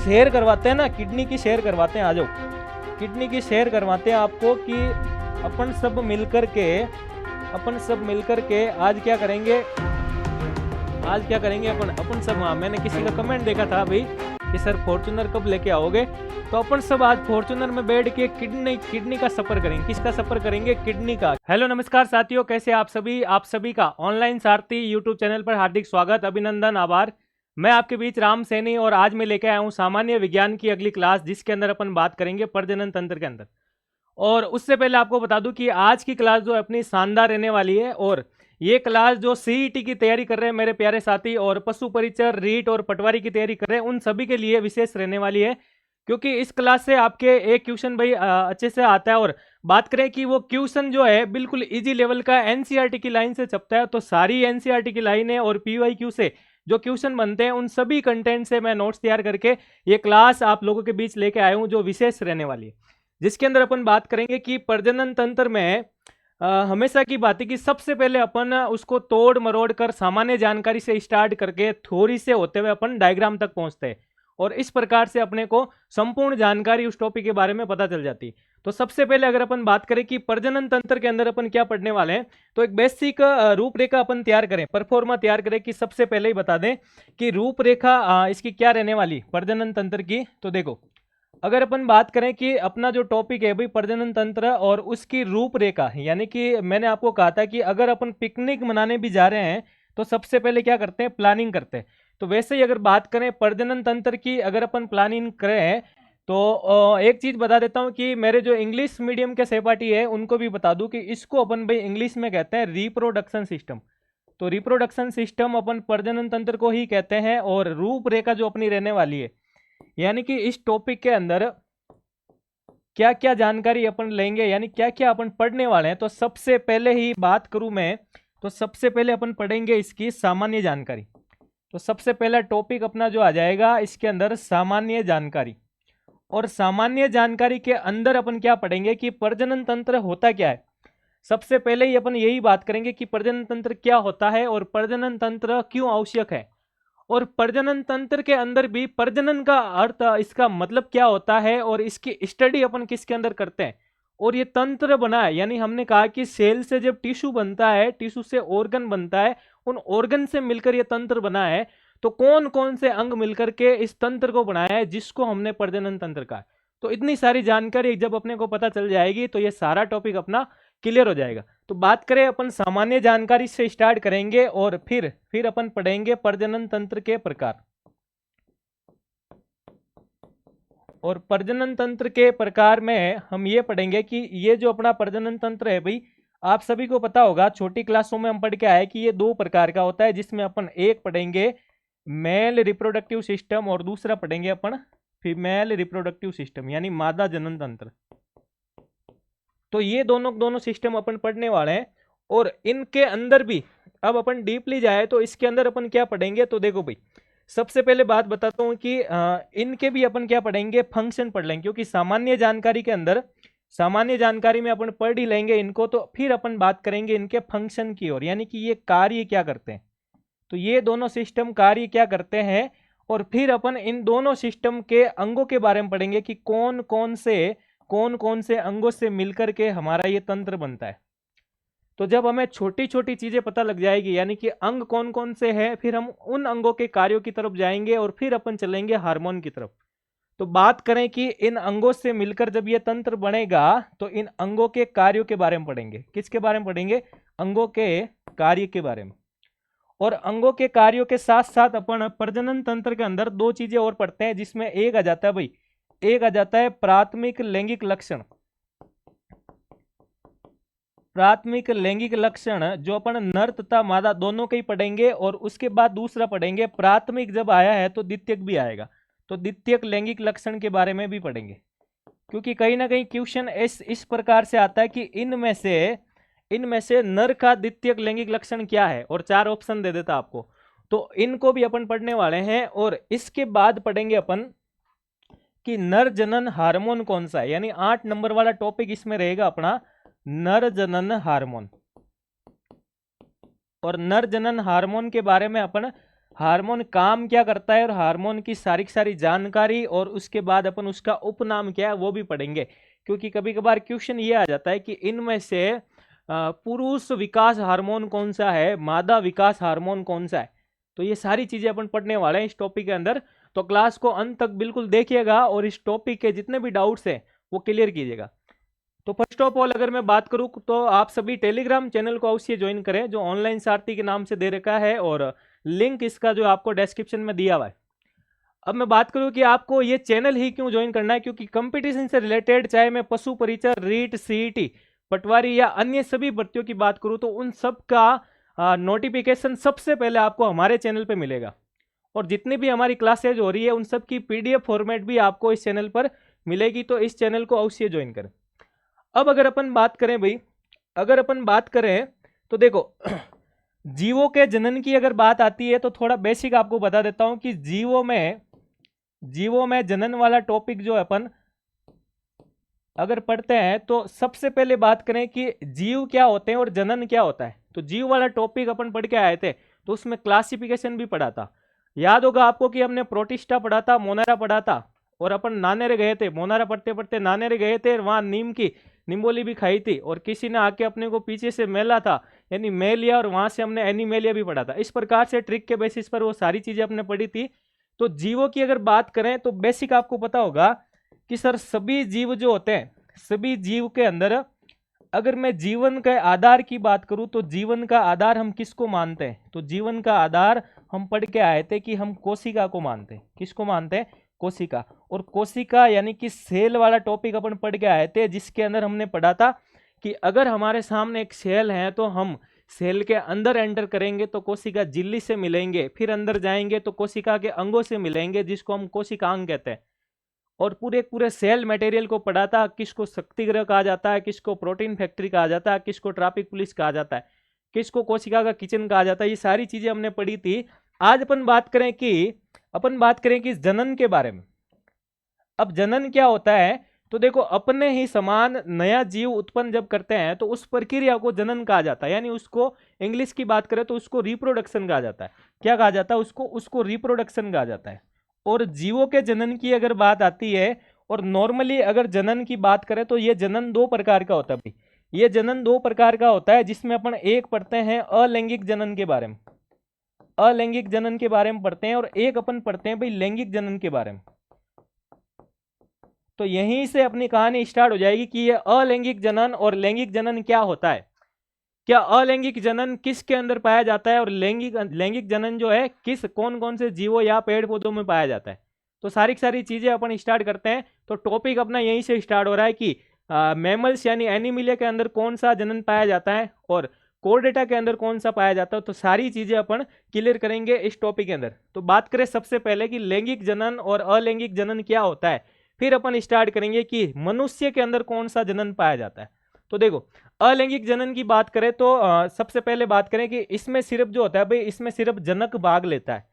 Share करवाते हैं ना, किडनी की शेयर करवाते हैं, आ जाओ, किडनी की शेयर करवाते हैं आपको कि अपन सब मिलकर के आज क्या करेंगे, अपन सब, हाँ मैंने किसी का कमेंट देखा था भाई कि सर फॉर्च्यूनर कब लेके आओगे, तो अपन सब आज फॉर्च्यूनर में बैठ के किडनी का सफर करेंगे। किसका सफर करेंगे? किडनी का। हेलो नमस्कार साथियों, कैसे आप सभी का ऑनलाइन सारथी यूट्यूब चैनल पर हार्दिक स्वागत, अभिनंदन, आभार। मैं आपके बीच राम सैनी और आज मैं लेके आया हूँ सामान्य विज्ञान की अगली क्लास, जिसके अंदर अपन बात करेंगे प्रजनन तंत्र के अंदर। और उससे पहले आपको बता दूं कि आज की क्लास जो अपनी शानदार रहने वाली है, और ये क्लास जो सीईटी की तैयारी कर रहे हैं मेरे प्यारे साथी, और पशु परिचर, रीट और पटवारी की तैयारी कर रहे हैं, उन सभी के लिए विशेष रहने वाली है, क्योंकि इस क्लास से आपके एक क्वेश्चन भाई अच्छे से आता है। और बात करें कि वो क्वेश्चन जो है बिल्कुल इजी लेवल का एनसीईआरटी की लाइन से छपता है, तो सारी एनसीईआरटी की लाइनें और पीवाईक्यू से जो क्वेश्चन बनते हैं उन सभी कंटेंट से मैं नोट्स तैयार करके ये क्लास आप लोगों के बीच लेके आया हूं, जो विशेष रहने वाली है, जिसके अंदर अपन बात करेंगे कि प्रजनन तंत्र में हमेशा की बात है कि सबसे पहले अपन उसको तोड़ मरोड़ कर सामान्य जानकारी से स्टार्ट करके थोड़ी से होते हुए अपन डायग्राम तक पहुंचते हैं, और इस प्रकार से अपने को संपूर्ण जानकारी उस टॉपिक के बारे में पता चल जाती है। तो सबसे पहले अगर अपन बात करें कि प्रजनन तंत्र के अंदर अपन क्या पढ़ने वाले हैं, तो एक बेसिक रूपरेखा अपन तैयार करें, परफॉर्मा तैयार करें, कि सबसे पहले ही बता दें कि रूपरेखा इसकी क्या रहने वाली प्रजनन तंत्र की। तो देखो, अगर अपन बात करें कि अपना जो टॉपिक है भाई प्रजनन तंत्र और उसकी रूपरेखा, यानी कि मैंने आपको कहा था कि अगर अपन पिकनिक मनाने भी जा रहे हैं तो सबसे पहले क्या करते हैं? प्लानिंग करते हैं। तो वैसे ही अगर बात करें प्रजनन तंत्र की, अगर अपन प्लानिंग करें तो एक चीज बता देता हूं कि मेरे जो इंग्लिश मीडियम के सहपाठी है उनको भी बता दूं कि इसको अपन भाई इंग्लिश में कहते हैं रिप्रोडक्शन सिस्टम। तो रिप्रोडक्शन सिस्टम अपन प्रजनन तंत्र को ही कहते हैं, और रूपरेखा जो अपनी रहने वाली है, यानी कि इस टॉपिक के अंदर क्या क्या जानकारी अपन लेंगे, यानी क्या क्या अपन पढ़ने वाले हैं। तो सबसे पहले ही बात करूं मैं, तो सबसे पहले अपन पढ़ेंगे इसकी सामान्य जानकारी। तो सबसे पहला टॉपिक अपना जो आ जाएगा इसके अंदर सामान्य जानकारी, और सामान्य जानकारी के अंदर अपन क्या पढ़ेंगे कि प्रजनन तंत्र होता क्या है। सबसे पहले ही अपन यही बात करेंगे कि प्रजनन तंत्र क्या होता है और प्रजनन तंत्र क्यों आवश्यक है, और प्रजनन तंत्र के अंदर भी प्रजनन का अर्थ, इसका मतलब क्या होता है, और इसकी स्टडी अपन किसके अंदर करते हैं, और ये तंत्र बना है, यानी हमने कहा कि सेल से जब टिश्यू बनता है, टिश्यू से ऑर्गन बनता है, उन ऑर्गन से मिलकर ये तंत्र बना है, तो कौन कौन से अंग मिलकर के इस तंत्र को बनाया है, जिसको हमने प्रजनन तंत्र कहा। तो इतनी सारी जानकारी जब अपने को पता चल जाएगी तो ये सारा टॉपिक अपना क्लियर हो जाएगा। तो बात करें अपन सामान्य जानकारी से स्टार्ट करेंगे, और फिर अपन पढ़ेंगे प्रजनन तंत्र के प्रकार। और प्रजनन तंत्र के प्रकार में हम ये पढ़ेंगे कि ये जो अपना प्रजनन तंत्र है भाई, आप सभी को पता होगा, छोटी क्लासों में हम पढ़ के आए कि ये दो प्रकार का होता है, जिसमें अपन एक पढ़ेंगे मेल रिप्रोडक्टिव सिस्टम और दूसरा पढ़ेंगे अपन फीमेल रिप्रोडक्टिव सिस्टम, यानी मादा जनन तंत्र। तो ये दोनों सिस्टम अपन पढ़ने वाले हैं, और इनके अंदर भी अब अपन डीपली जाए तो इसके अंदर अपन क्या पढ़ेंगे। तो देखो भाई, सबसे पहले बात बताता हूं कि इनके भी अपन क्या पढ़ेंगे, फंक्शन पढ़ लेंगे, क्योंकि सामान्य जानकारी के अंदर, सामान्य जानकारी में अपन पढ़ ही लेंगे इनको, तो फिर अपन बात करेंगे इनके फंक्शन की ओर, यानी कि ये कार्य क्या करते हैं। तो ये दोनों सिस्टम कार्य क्या करते हैं, और फिर अपन इन दोनों सिस्टम के अंगों के बारे में पढ़ेंगे कि कौन कौन से अंगों से मिलकर के हमारा ये तंत्र बनता है। तो जब हमें छोटी छोटी चीजें पता लग जाएगी, यानी कि अंग कौन कौन से हैं, फिर हम उन अंगों के कार्यों की तरफ जाएंगे, और फिर अपन चलेंगे हार्मोन की तरफ। तो बात करें कि इन अंगों से मिलकर जब ये तंत्र बनेगा, तो इन अंगों के कार्यों के बारे में पढ़ेंगे। किसके बारे में पढ़ेंगे? अंगों के कार्य के बारे में। और अंगों के कार्यों के साथ साथ अपन प्रजनन तंत्र के अंदर दो चीजें और पढ़ते हैं, जिसमें एक आ जाता है भाई, एक आ जाता है प्राथमिक लैंगिक लक्षण। प्राथमिक लैंगिक लक्षण जो अपन नर तथा मादा दोनों के ही पढ़ेंगे, और उसके बाद दूसरा पढ़ेंगे, प्राथमिक जब आया है तो द्वितीयक भी आएगा, तो द्वितीयक लैंगिक लक्षण के बारे में भी पढ़ेंगे, क्योंकि कहीं ना कहीं क्वेश्चन इस प्रकार से आता है कि इनमें से नर का द्वितीयक लैंगिक लक्षण क्या है, और 4 ऑप्शन दे देता आपको। तो इनको भी अपन पढ़ने वाले हैं, और इसके बाद पढ़ेंगे अपन कि नर जनन हार्मोन कौन सा है, यानी 8 नंबर वाला टॉपिक इसमें रहेगा अपना नर जनन हार्मोन। और नर जनन हार्मोन के बारे में अपन हार्मोन काम क्या करता है और हार्मोन की सारी जानकारी, और उसके बाद अपन उसका उपनाम क्या है वो भी पढ़ेंगे। क्योंकि कभी कभार क्वेश्चन ये आ जाता है कि इनमें से पुरुष विकास हार्मोन कौन सा है, मादा विकास हार्मोन कौन सा है। तो ये सारी चीजें अपन पढ़ने वाले हैं इस टॉपिक के अंदर। तो क्लास को अंत तक बिल्कुल देखिएगा और इस टॉपिक के जितने भी डाउट्स हैं वो क्लियर कीजिएगा। तो फर्स्ट ऑफ ऑल अगर मैं बात करूं तो आप सभी टेलीग्राम चैनल को अवश्य ज्वाइन करें, जो ऑनलाइन सारथी के नाम से दे रखा है, और लिंक इसका जो आपको डिस्क्रिप्शन में दिया हुआ है। अब मैं बात करूं कि आपको ये चैनल ही क्यों ज्वाइन करना है, क्योंकि कंपटीशन से रिलेटेड चाहे मैं पशु परिचर, रीट, सीईटी, पटवारी या अन्य सभी भर्तियों की बात करूं तो उन सब का नोटिफिकेशन सबसे पहले आपको हमारे चैनल पे मिलेगा। और जितनी भी हमारी क्लासेज हो रही है उन सब की पीडीएफ फॉर्मेट भी आपको इस चैनल पर मिलेगी। तो इस चैनल को अवश्य ज्वाइन करें। अब अगर अपन बात करें भाई, अगर अपन बात करें तो देखो जीवों के जनन की अगर बात आती है तो थोड़ा बेसिक आपको बता देता हूं कि जीवों में जनन वाला टॉपिक जो अपन अगर पढ़ते हैं तो सबसे पहले बात करें कि जीव क्या होते हैं और जनन क्या होता है। तो जीव वाला टॉपिक अपन पढ़ के आए थे, तो उसमें क्लासिफिकेशन भी पढ़ा था। याद होगा आपको कि हमने प्रोटिस्टा पढ़ा था, मोनारा पढ़ा था, और अपन नानेरे गए थे। मोनारा पढ़ते पढ़ते नानेरे गए थे, वहां नीम की निम्बोली भी खाई थी, और किसी ने आके अपने को पीछे से मेला था यानी मेल लिया, और वहां से हमने एनिमेलिया भी पढ़ा था। इस प्रकार से ट्रिक के बेसिस पर वो सारी चीजें हमने पढ़ी थी। तो जीवों की अगर बात करें तो बेसिक आपको पता होगा कि सर सभी जीव जो होते हैं, सभी जीव के अंदर अगर मैं जीवन के आधार की बात करूं तो जीवन का आधार हम किसको मानते हैं। तो जीवन का आधार हम पढ़ के आए थे कि हम कोशिका को मानते हैं। किसको मानते हैं? कोशिका। और कोशिका यानी कि सेल वाला टॉपिक अपन पढ़ के आए थे, जिसके अंदर हमने पढ़ा था कि अगर हमारे सामने एक सेल है तो हम सेल के अंदर एंटर करेंगे तो कोशिका झिल्ली से मिलेंगे, फिर अंदर जाएंगे तो कोशिका के अंगों से मिलेंगे, जिसको हम कोशिकांग कहते हैं। और पूरे सेल मटेरियल को पढ़ा था, किसको शक्तिग्रह कहा जाता है, किसको प्रोटीन फैक्ट्री कहा जाता है, किसको ट्रैफिक पुलिस कहा जाता है, किसको कोशिका का किचन कहा जाता है। ये सारी चीजें हमने पढ़ी थी। आज अपन बात करें कि जनन के बारे में। अब जनन क्या होता है? तो देखो, अपने ही समान नया जीव उत्पन्न जब करते हैं तो उस प्रक्रिया को जनन कहा जाता है, यानी उसको इंग्लिश की बात करें तो उसको रिप्रोडक्शन कहा जाता है। क्या कहा जाता है? उसको रिप्रोडक्शन कहा जाता है। और जीवों के जनन की अगर बात आती है, और नॉर्मली अगर जनन की बात करें तो ये जनन दो प्रकार का होता है भाई। ये जनन दो प्रकार का होता है, जिसमें अपन एक पढ़ते हैं अलैंगिक जनन के बारे में, अलैंगिक जनन के बारे में पढ़ते हैं, और एक अपन पढ़ते हैं भाई लैंगिक जनन के बारे में। तो यहीं से अपनी कहानी स्टार्ट हो जाएगी कि ये अलैंगिक जनन और लैंगिक जनन क्या होता है। क्या अलैंगिक जनन किसके अंदर पाया जाता है, और लैंगिक जनन जो है किस कौन कौन से जीवों या पेड़ पौधों में पाया जाता है। तो सारी चीजें अपन स्टार्ट करते हैं। तो टॉपिक अपना यहीं से स्टार्ट हो रहा है कि मैमल्स यानी एनिमिलिया के अंदर कौन सा जनन पाया जाता है और कोर्डेटा के अंदर कौन सा पाया जाता है। तो सारी चीजें अपन क्लियर करेंगे इस टॉपिक के अंदर। तो बात करें सबसे पहले कि लैंगिक जनन और अलैंगिक जनन क्या होता है, फिर अपन स्टार्ट करेंगे कि मनुष्य के अंदर कौन सा जनन पाया जाता है। तो देखो, अलैंगिक जनन की बात करें तो सबसे पहले बात करें कि इसमें सिर्फ जो होता है भाई, इसमें सिर्फ जनक भाग लेता है।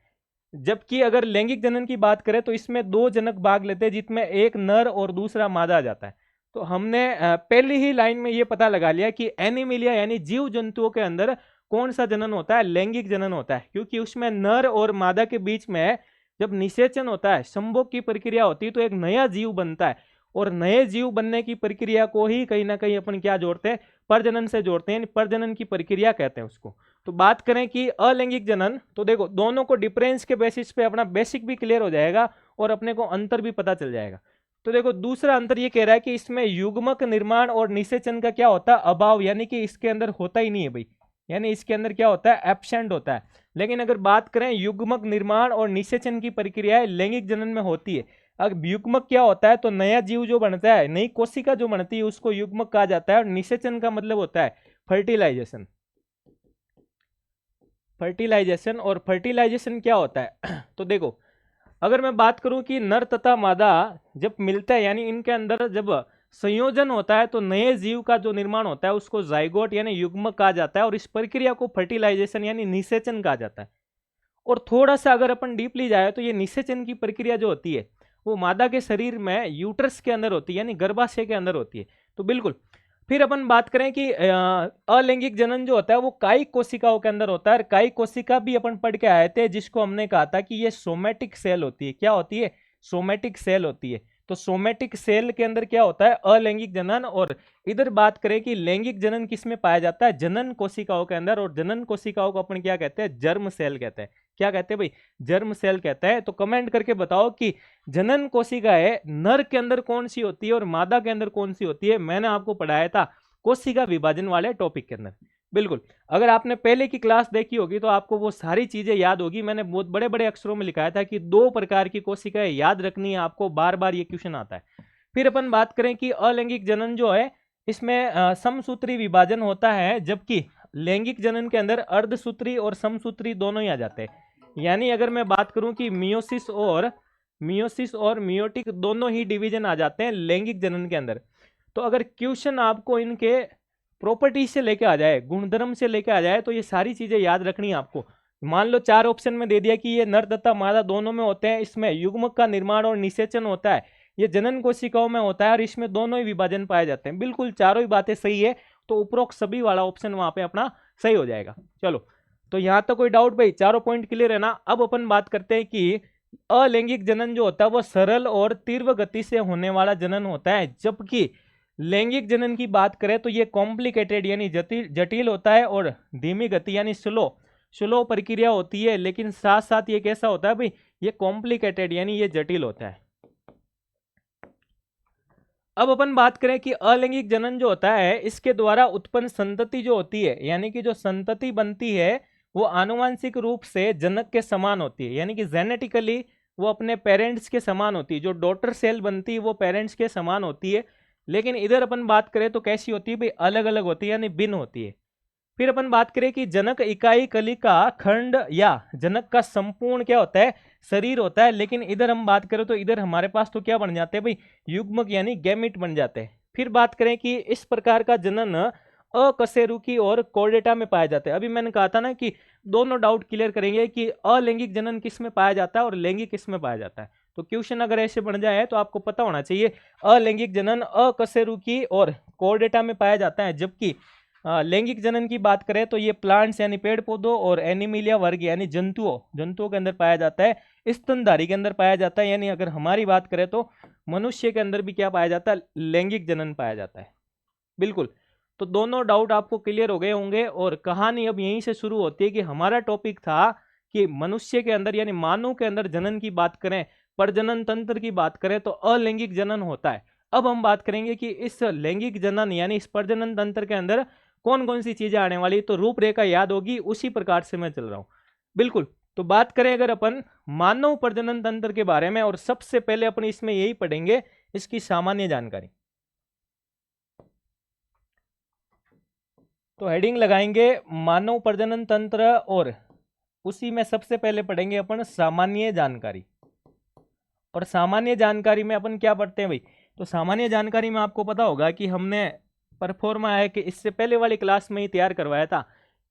जबकि अगर लैंगिक जनन की बात करें तो इसमें दो जनक भाग लेते हैं, जिसमें एक नर और दूसरा मादा आ जाता है। तो हमने पहली ही लाइन में ये पता लगा लिया कि एनिमिलिया यानी जीव जंतुओं के अंदर कौन सा जनन होता है, लैंगिक जनन होता है। क्योंकि उसमें नर और मादा के बीच में जब निषेचन होता है, संभोग की प्रक्रिया होती है, तो एक नया जीव बनता है। और नए जीव बनने की प्रक्रिया को ही कहीं ना कहीं अपन क्या जोड़ते हैं, प्रजनन से जोड़ते हैं, प्रजनन की प्रक्रिया कहते हैं उसको। तो बात करें कि अलैंगिक जनन, तो देखो दोनों को डिफरेंस के बेसिस पे अपना बेसिक भी क्लियर हो जाएगा और अपने को अंतर भी पता चल जाएगा। तो देखो, दूसरा अंतर ये कह रहा है कि इसमें युग्मक निर्माण और निषेचन का क्या होता है, अभाव, यानी कि इसके अंदर होता ही नहीं है भाई, यानी इसके अंदर क्या होता है, एब्सेंट होता है। लेकिन अगर बात करें युग्मक निर्माण और निषेचन की प्रक्रिया लैंगिक जनन में होती है। अब युग्मक क्या होता है, तो नया जीव जो बनता है, नई कोशिका जो बनती है, उसको युग्मक कहा जाता है। और निषेचन का मतलब होता है फर्टिलाइजेशन। फर्टिलाइजेशन और फर्टिलाइजेशन क्या होता है तो देखो, अगर मैं बात करूं कि नर तथा मादा जब मिलते हैं, यानी इनके अंदर जब संयोजन होता है, तो नए जीव का जो निर्माण होता है उसको जाइगोट यानी युग्मक कहा जाता है। और इस प्रक्रिया को फर्टिलाइजेशन यानी निषेचन कहा जाता है। और थोड़ा सा अगर अपन डीपली जाए तो ये निषेचन की प्रक्रिया जो होती है वो मादा के शरीर में यूट्रस के अंदर होती है, यानी गर्भाशय के अंदर होती है। तो बिल्कुल, फिर अपन बात करें कि अलैंगिक जनन जो होता है वो कायिक कोशिकाओं के अंदर होता है, और कायिक कोशिका भी अपन पढ़ के आए थे, जिसको हमने कहा था कि ये सोमेटिक सेल होती है। क्या होती है? सोमेटिक सेल होती है। तो सोमेटिक सेल के अंदर क्या होता है? अलैंगिक जनन। और इधर बात करें कि लैंगिक जनन किस में पाया जाता है? जनन कोशिकाओं के अंदर। और जनन कोशिकाओं को अपन क्या कहते हैं? जर्म सेल कहते हैं। क्या कहते हैं भाई? जर्म सेल कहते हैं। तो कमेंट करके बताओ कि जनन कोशिकाएं नर के अंदर कौन सी होती है और मादा के अंदर कौन सी होती है। मैंने आपको पढ़ाया था कोशिका विभाजन वाले टॉपिक के अंदर। बिल्कुल, अगर आपने पहले की क्लास देखी होगी तो आपको वो सारी चीजें याद होगी। मैंने बहुत बड़े बड़े अक्षरों में लिखाया था कि 2 प्रकार की कोशिकाएं याद रखनी है आपको, बार बार ये क्वेश्चन आता है। फिर अपन बात करें कि अलैंगिक जनन जो है इसमें समसूत्री विभाजन होता है, जबकि लैंगिक जनन के अंदर अर्धसूत्री और समसूत्री दोनों ही आ जाते हैं। यानी अगर मैं बात करूं कि मियोसिस और मियोटिक दोनों ही डिवीजन आ जाते हैं लैंगिक जनन के अंदर। तो अगर क्वेश्चन आपको इनके प्रॉपर्टी से लेके आ जाए, गुणधर्म से लेके आ जाए, तो ये सारी चीजें याद रखनी है आपको। मान लो 4 ऑप्शन में दे दिया कि ये नर तथा मादा दोनों में होते हैं, इसमें युग्मक का निर्माण और निषेचन होता है, ये जनन कोशिकाओं में होता है, और इसमें दोनों ही विभाजन पाए जाते हैं। बिल्कुल चारों ही बातें सही है, तो उपरोक्त सभी वाला ऑप्शन वहां पे अपना सही हो जाएगा। चलो, तो यहां तक कोई डाउट भाई? चारों पॉइंट क्लियर है ना? अब अपन बात करते हैं कि अलैंगिक जनन जो होता है वो सरल और तीव्र गति से होने वाला जनन होता है, जबकि लैंगिक जनन की बात करें तो ये कॉम्प्लिकेटेड यानी जटिल होता है और धीमी गति यानी स्लो प्रक्रिया होती है। लेकिन साथ साथ ये कैसा होता है भाई? ये कॉम्प्लिकेटेड यानी ये जटिल होता है। अब अपन बात करें कि अलैंगिक जनन जो होता है इसके द्वारा उत्पन्न संतति जो होती है, यानी कि जो संतति बनती है वो आनुवांशिक रूप से जनक के समान होती है, यानी कि जेनेटिकली वो अपने पेरेंट्स के समान होती है। जो डॉटर सेल बनती है वो पेरेंट्स के समान होती है। लेकिन इधर अपन बात करें तो कैसी होती है भाई? अलग अलग होती है, यानी भिन्न होती है। फिर अपन बात करें कि जनक इकाई कलिका खंड या जनक का संपूर्ण क्या होता है? शरीर होता है। लेकिन इधर हम बात करें तो इधर हमारे पास तो क्या बन जाते हैं भाई? युग्मक यानी गैमिट बन जाते हैं। फिर बात करें कि इस प्रकार का जनन अकशेरुकी और कोर्डेटा में पाया जाता है। अभी मैंने कहा था ना कि दोनों डाउट क्लियर करेंगे कि अलैंगिक जनन किस में पाया जाता है और लैंगिक किस में पाया जाता है। तो क्वेश्चन अगर ऐसे बन जाए तो आपको पता होना चाहिए अलैंगिक जनन अकशेरुकी और कोर्डेटा में पाया जाता है, जबकि लैंगिक जनन की बात करें तो ये प्लांट्स यानी पेड़ पौधों और एनिमिलिया वर्ग यानी जंतुओं के अंदर पाया जाता है, स्तनधारी के अंदर पाया जाता है। यानी अगर हमारी बात करें तो मनुष्य के अंदर भी क्या पाया जाता है? लैंगिक जनन पाया जाता है। बिल्कुल, तो दोनों डाउट आपको क्लियर हो गए होंगे। और कहानी अब यहीं से शुरू होती है कि हमारा टॉपिक था कि मनुष्य के अंदर यानी मानव के अंदर जनन की बात करें, प्रजनन तंत्र की बात करें तो अलैंगिक जनन होता है। अब हम बात करेंगे कि इस लैंगिक जनन यानी इस प्रजनन तंत्र के अंदर कौन कौन सी चीजें आने वाली, तो रूपरेखा याद होगी, उसी प्रकार से मैं चल रहा हूं। बिल्कुल, तो बात करें अगर अपन मानव प्रजनन तंत्र के बारे में, और सबसे पहले अपन इसमें यही पढ़ेंगे इसकी सामान्य जानकारी। तो हेडिंग लगाएंगे मानव प्रजनन तंत्र, और उसी में सबसे पहले पढ़ेंगे अपन सामान्य जानकारी। और सामान्य जानकारी में अपन क्या पढ़ते हैं भाई? तो सामान्य जानकारी में आपको पता होगा कि हमने परफॉर्मा है कि इससे पहले वाली क्लास में ही तैयार करवाया था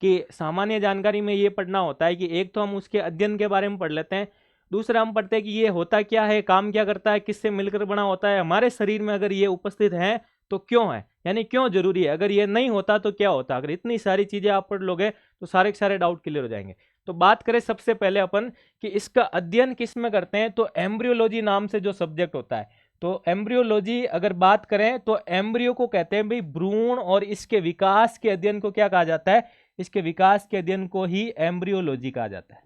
कि सामान्य जानकारी में ये पढ़ना होता है कि एक तो हम उसके अध्ययन के बारे में पढ़ लेते हैं, दूसरा हम पढ़ते हैं कि ये होता क्या है, काम क्या करता है, किससे मिलकर बना होता है, हमारे शरीर में अगर ये उपस्थित है तो क्यों है, यानी क्यों जरूरी है, अगर ये नहीं होता तो क्या होता। अगर इतनी सारी चीजें आप पढ़ लोगे तो सारे के सारे डाउट क्लियर हो जाएंगे। तो बात करें सबसे पहले अपन कि इसका अध्ययन किस में करते हैं, तो एम्ब्रियोलॉजी नाम से जो सब्जेक्ट होता है, तो एम्ब्रियोलॉजी अगर बात करें तो एम्ब्रियो को कहते हैं भाई भ्रूण, और इसके विकास के अध्ययन को क्या कहा जाता है? इसके विकास के अध्ययन को ही एम्ब्रियोलॉजी कहा जाता है।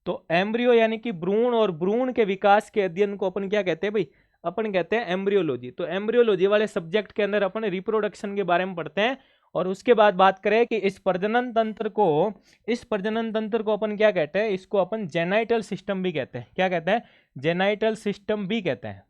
तो एम्ब्रियो यानी कि भ्रूण, और भ्रूण के विकास के अध्ययन को अपन क्या कहते हैं भाई? अपन कहते हैं एम्ब्रियोलॉजी। तो एम्ब्रियोलॉजी वाले सब्जेक्ट के अंदर अपन रिप्रोडक्शन के बारे में पढ़ते हैं। और उसके बाद बात करें कि इस प्रजनन तंत्र को अपन क्या कहते हैं? इसको अपन जेनाइटल सिस्टम भी कहते हैं। क्या कहते हैं? जेनाइटल सिस्टम भी कहते हैं।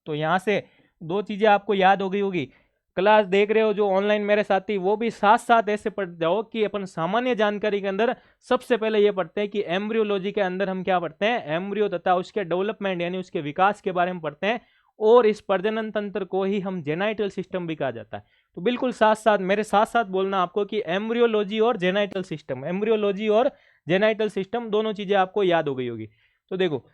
तो यहां से 2 चीजें आपको याद हो गई होगी। क्लास देख रहे हो जो ऑनलाइन मेरे साथी, वो भी साथ साथ ऐसे पढ़ जाओ कि अपन सामान्य जानकारी के अंदर सबसे पहले ये पढ़ते हैं कि एम्ब्रियोलॉजी के अंदर हम क्या पढ़ते हैं? एम्ब्रियो तथा उसके डेवलपमेंट यानी उसके विकास के बारे में पढ़ते हैं, और इस प्रजनन तंत्र को ही हम जेनाइटल सिस्टम भी कहा जाता है। तो बिल्कुल साथ साथ मेरे साथ साथ बोलना आपको कि एम्ब्रियोलॉजी और जेनाइटल सिस्टम, एम्ब्रियोलॉजी और जेनाइटल सिस्टम दोनों चीजें आपको याद हो गई होगी। तो देखो,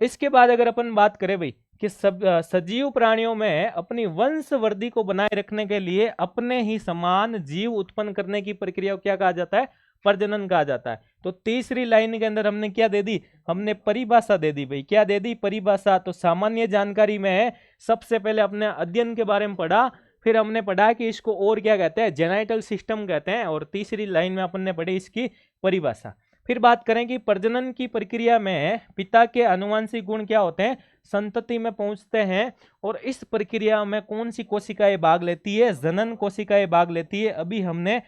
इसके बाद अगर अपन बात करें भाई कि सब सजीव प्राणियों में अपनी वंशवृद्धि को बनाए रखने के लिए अपने ही समान जीव उत्पन्न करने की प्रक्रिया को क्या कहा जाता है? प्रजनन कहा जाता है। तो तीसरी लाइन के अंदर हमने क्या दे दी? हमने परिभाषा दे दी भाई। क्या दे दी? परिभाषा। तो सामान्य जानकारी में सबसे पहले अपने अध्ययन के बारे में पढ़ा, फिर हमने पढ़ा कि इसको और क्या कहते हैं? जेनाइटल सिस्टम कहते हैं, और तीसरी लाइन में अपन ने पढ़ी इसकी परिभाषा। फिर बात करें कि प्रजनन की प्रक्रिया में पिता के आनुवंशिक गुण क्या होते हैं? संतति में पहुंचते हैं, और इस प्रक्रिया में कौन सी कोशिकाएं भाग लेती है? जनन कोशिकाएं भाग लेती है। अभी हमने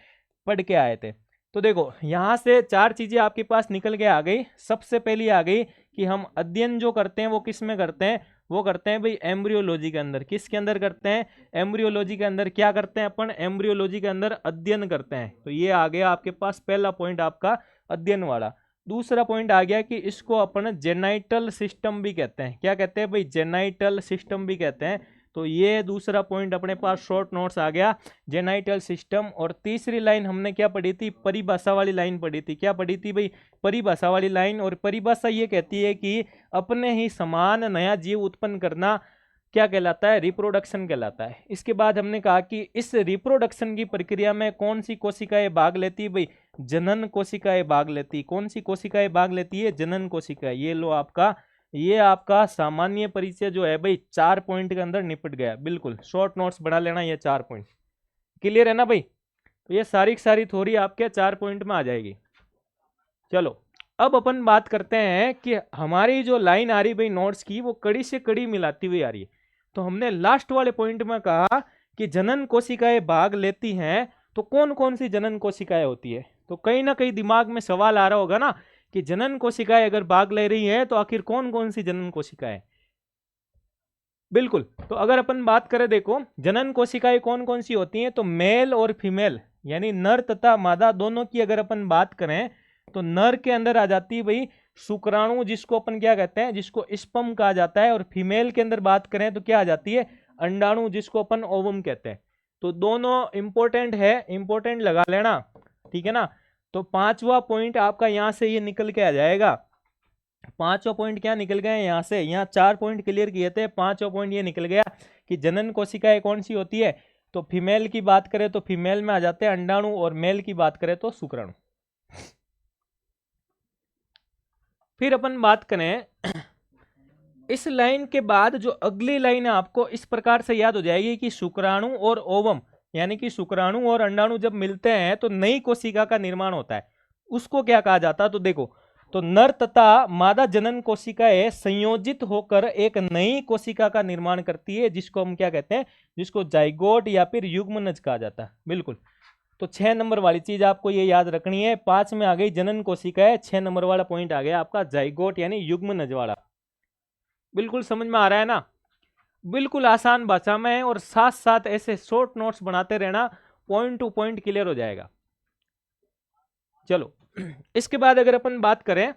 पढ़ के आए थे। तो देखो यहां से चार चीजें आपके पास निकल के आ गई। सबसे पहली आ गई कि हम अध्ययन जो करते हैं वो किस में करते हैं? वो करते हैं भाई एम्ब्रियोलॉजी के अंदर। किसके अंदर करते हैं? एम्ब्रियोलॉजी के अंदर। क्या करते हैं अपन? एम्ब्रियोलॉजी के अंदर अध्ययन करते हैं। तो ये आ गया आपके पास पहला पॉइंट आपका अध्ययन वाला। दूसरा पॉइंट आ गया कि इसको अपन जेनाइटल सिस्टम भी कहते हैं। क्या कहते हैं भाई? जेनाइटल सिस्टम भी कहते हैं। तो ये दूसरा पॉइंट अपने पास शॉर्ट नोट्स आ गया, जेनाइटल सिस्टम। और तीसरी लाइन हमने क्या पढ़ी थी? परिभाषा वाली लाइन पढ़ी थी। क्या पढ़ी थी भाई? परिभाषा वाली लाइन। और परिभाषा ये कहती है कि अपने ही समान नया जीव उत्पन्न करना क्या कहलाता है? रिप्रोडक्शन कहलाता है। इसके बाद हमने कहा कि इस रिप्रोडक्शन की प्रक्रिया में कौन सी कोशिकाएं भाग लेती है भाई? जनन कोशिकाएं भाग लेती। कौन सी कोशिकाएं भाग लेती है? जनन कोशिकाएं। ये लो आपका, ये आपका सामान्य परिचय जो है भाई 4 पॉइंट के अंदर निपट गया। बिल्कुल शॉर्ट नोट्स बना लेना, ये 4 पॉइंट क्लियर है ना भाई? तो ये सारी की सारी थ्योरी आपके 4 पॉइंट में आ जाएगी। चलो अब अपन बात करते हैं कि हमारी जो लाइन आ रही भाई नोट्स की, वो कड़ी से कड़ी मिलाती हुई आ रही है। तो हमने लास्ट वाले पॉइंट में कहा कि जनन कोशिकाएं भाग लेती हैं, तो कौन कौन सी जनन कोशिकाएं होती है? तो कहीं ना कहीं दिमाग में सवाल आ रहा होगा ना कि जनन कोशिकाएं अगर भाग ले रही है तो आखिर कौन कौन सी जनन कोशिकाएं? बिल्कुल। तो अगर अपन बात करें, देखो जनन कोशिकाएं कौन कौन सी होती हैं, तो मेल और फीमेल यानी नर तथा मादा दोनों की अगर अपन बात करें तो नर के अंदर आ जाती है भाई शुक्राणु, जिसको अपन क्या कहते हैं? जिसको स्पर्म कहा जाता है। और फीमेल के अंदर बात करें तो क्या आ जाती है? अंडाणु, जिसको अपन ओवम कहते हैं। तो दोनों इंपॉर्टेंट है, इंपॉर्टेंट लगा लेना, ठीक है ना? तो पांचवा पॉइंट आपका यहां से ये निकल के आ जाएगा। पांचवा पॉइंट क्या निकल गए यहां से? यहाँ 4 पॉइंट क्लियर किए थे, पांचवा पॉइंट ये निकल गया कि जनन कोशिकाएं कौन सी होती है? तो फीमेल की बात करें तो फीमेल में आ जाते हैं अंडाणु, और मेल की बात करें तो शुक्राणु। फिर अपन बात करें इस लाइन के बाद जो अगली लाइन है आपको इस प्रकार से याद हो जाएगी कि शुक्राणु और ओवम यानी कि शुक्राणु और अंडाणु जब मिलते हैं तो नई कोशिका का निर्माण होता है। उसको क्या कहा जाता है? तो देखो, तो नर तथा मादा जनन कोशिकाएं संयोजित होकर एक नई कोशिका का निर्माण करती है, जिसको हम क्या कहते हैं? जिसको जाइगोट या फिर युग्मनज कहा जाता है। बिल्कुल। तो 6 नंबर वाली चीज आपको ये याद रखनी है। 5 में आ गई जनन कोशिकाएं, 6 नंबर वाला पॉइंट आ गया आपका जाइगोट यानी युग्मनज वाला। बिल्कुल समझ में आ रहा है ना? बिल्कुल आसान भाषा में है, और साथ साथ ऐसे शॉर्ट नोट्स बनाते रहना, पॉइंट टू पॉइंट क्लियर हो जाएगा। चलो इसके बाद अगर अपन बात करें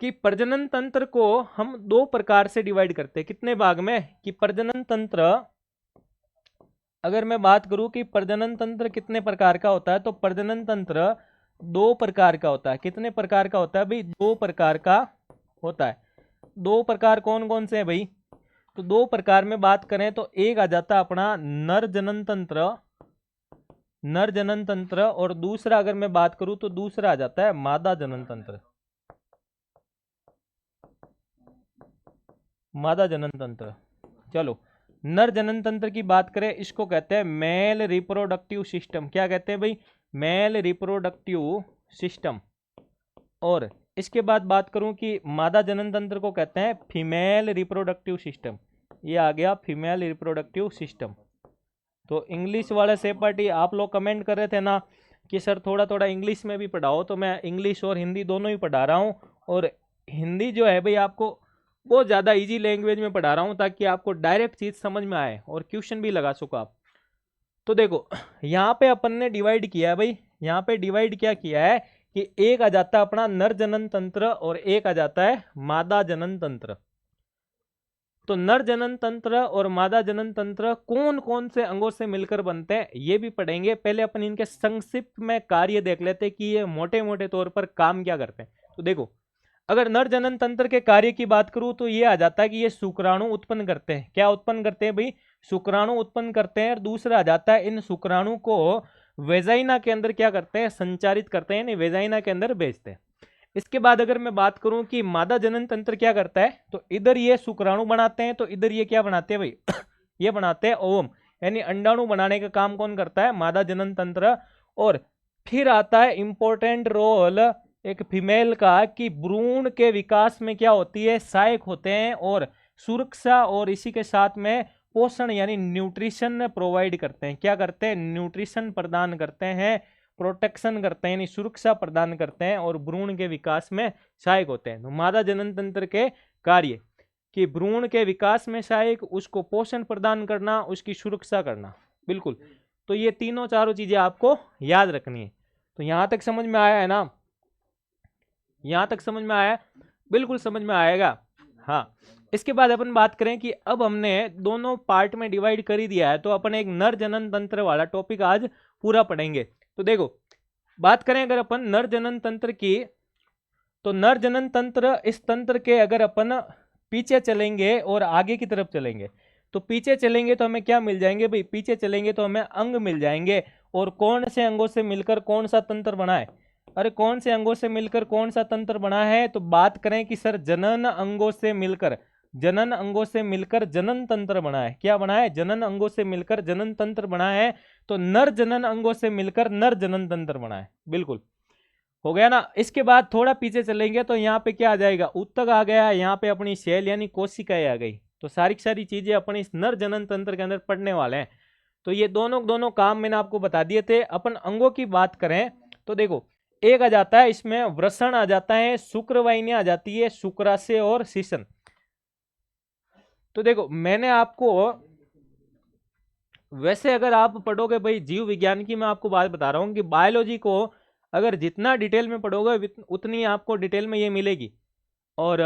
कि प्रजनन तंत्र को हम 2 प्रकार से डिवाइड करते हैं। कितने भाग में? कि प्रजनन तंत्र, अगर मैं बात करूं कि प्रजनन तंत्र कितने प्रकार का होता है, तो प्रजनन तंत्र 2 प्रकार का होता है। कितने प्रकार का होता है भाई? 2 प्रकार का होता है। 2 प्रकार कौन कौन से हैं भाई? तो 2 प्रकार में बात करें तो एक आ जाता है अपना नर जनन तंत्र, नर जनन तंत्र, और दूसरा अगर मैं बात करूं तो दूसरा आ जाता है मादा जनन तंत्र, मादा जनन तंत्र। चलो नर जनन तंत्र की बात करें, इसको कहते हैं मेल रिप्रोडक्टिव सिस्टम। क्या कहते हैं भाई? Male reproductive system. और इसके बाद बात करूं कि मादा जनन तंत्र को कहते हैं फीमेल रिप्रोडक्टिव सिस्टम। ये आ गया फीमेल रिप्रोडक्टिव सिस्टम। तो इंग्लिश वाले सेपार्टी आप लोग कमेंट कर रहे थे ना कि सर थोड़ा थोड़ा इंग्लिश में भी पढ़ाओ, तो मैं इंग्लिश और हिंदी दोनों ही पढ़ा रहा हूँ। और हिंदी जो है भाई आपको बहुत ज़्यादा इजी लैंग्वेज में पढ़ा रहा हूँ, ताकि आपको डायरेक्ट चीज़ समझ में आए और क्वेश्चन भी लगा सको आप। तो देखो यहाँ पे अपन ने डिवाइड किया है भाई, यहाँ पे डिवाइड क्या किया है कि एक आ जाता है अपना नर जनन तंत्र और एक आ जाता है मादा जनन तंत्र। तो नर जनन तंत्र और मादा जनन तंत्र कौन कौन से अंगों से मिलकर बनते हैं ये भी पढ़ेंगे। पहले अपन इनके संक्षिप्त में कार्य देख लेते हैं कि ये मोटे मोटे तौर पर काम क्या करते हैं। तो देखो अगर नर जनन तंत्र के कार्य की बात करूं तो ये आ जाता है कि ये शुक्राणु उत्पन्न करते हैं। क्या उत्पन्न करते हैं भाई? शुक्राणु उत्पन्न करते हैं। और दूसरा आ जाता है इन शुक्राणु को वेजाइना के अंदर क्या करते हैं? संचारित करते हैं, वेजाइना के अंदर भेजते हैं। इसके बाद अगर मैं बात करूं कि मादा जनन तंत्र क्या करता है, तो इधर ये शुक्राणु बनाते हैं, तो इधर ये क्या बनाते हैं भाई? ये बनाते हैं ओवम, यानी अंडाणु बनाने का काम कौन करता है? मादा जनन तंत्र। और फिर आता है इंपॉर्टेंट रोल एक फीमेल का, कि भ्रूण के विकास में क्या होती है? सहायक होते हैं और सुरक्षा और इसी के साथ में पोषण यानी न्यूट्रिशन प्रोवाइड करते हैं। क्या करते हैं? न्यूट्रिशन प्रदान करते हैं, प्रोटेक्शन करते हैं, यानी सुरक्षा प्रदान करते हैं और भ्रूण के विकास में सहायक होते हैं। तो मादा जनन तंत्र के कार्य कि भ्रूण के विकास में सहायक, उसको पोषण प्रदान करना, उसकी सुरक्षा करना। बिल्कुल, तो ये तीनों चारों चीजें आपको याद रखनी है। तो यहां तक समझ में आया है ना? यहां तक समझ में आया? बिल्कुल समझ में आएगा। हाँ, इसके बाद अपन बात करें कि अब हमने दोनों पार्ट में डिवाइड कर ही दिया है, तो अपन एक नर जनन तंत्र वाला टॉपिक आज पूरा पढ़ेंगे। तो देखो, बात करें अगर अपन नर जनन तंत्र की, तो नर जनन तंत्र, इस तंत्र के अगर अपन पीछे चलेंगे और आगे की तरफ चलेंगे, तो पीछे चलेंगे तो हमें क्या मिल जाएंगे भाई? पीछे चलेंगे तो हमें अंग मिल जाएंगे। और कौन से अंगों से मिलकर कौन सा तंत्र बना है? अरे कौन से अंगों से मिलकर कौन सा तंत्र बना है? तो बात करें कि सर जनन अंगों से मिलकर, जनन अंगों से मिलकर जनन तंत्र बना है। क्या बना है? जनन अंगों से मिलकर जनन तंत्र बना है। तो नर जनन अंगों से मिलकर नर जनन तंत्र बना है। बिल्कुल हो गया ना? इसके बाद थोड़ा पीछे चलेंगे तो यहाँ पे क्या आ जाएगा? ऊतक आ गया, यहाँ पे अपनी सेल यानी कोशिकाएं आ गई। तो सारी सारी चीजें अपन इस नर जनन तंत्र के अंदर पढ़ने वाले हैं। तो ये दोनों काम मैंने आपको बता दिए थे। अपन अंगों की बात करें तो देखो, एक आ जाता है इसमें वृषण आ जाता है, शुक्रवाहिनी आ जाती है, शुक्राशय और शीशन। तो देखो, मैंने आपको, वैसे अगर आप पढ़ोगे भाई जीव विज्ञान की, मैं आपको बात बता रहा हूँ कि बायोलॉजी को अगर जितना डिटेल में पढ़ोगे उतनी आपको डिटेल में ये मिलेगी। और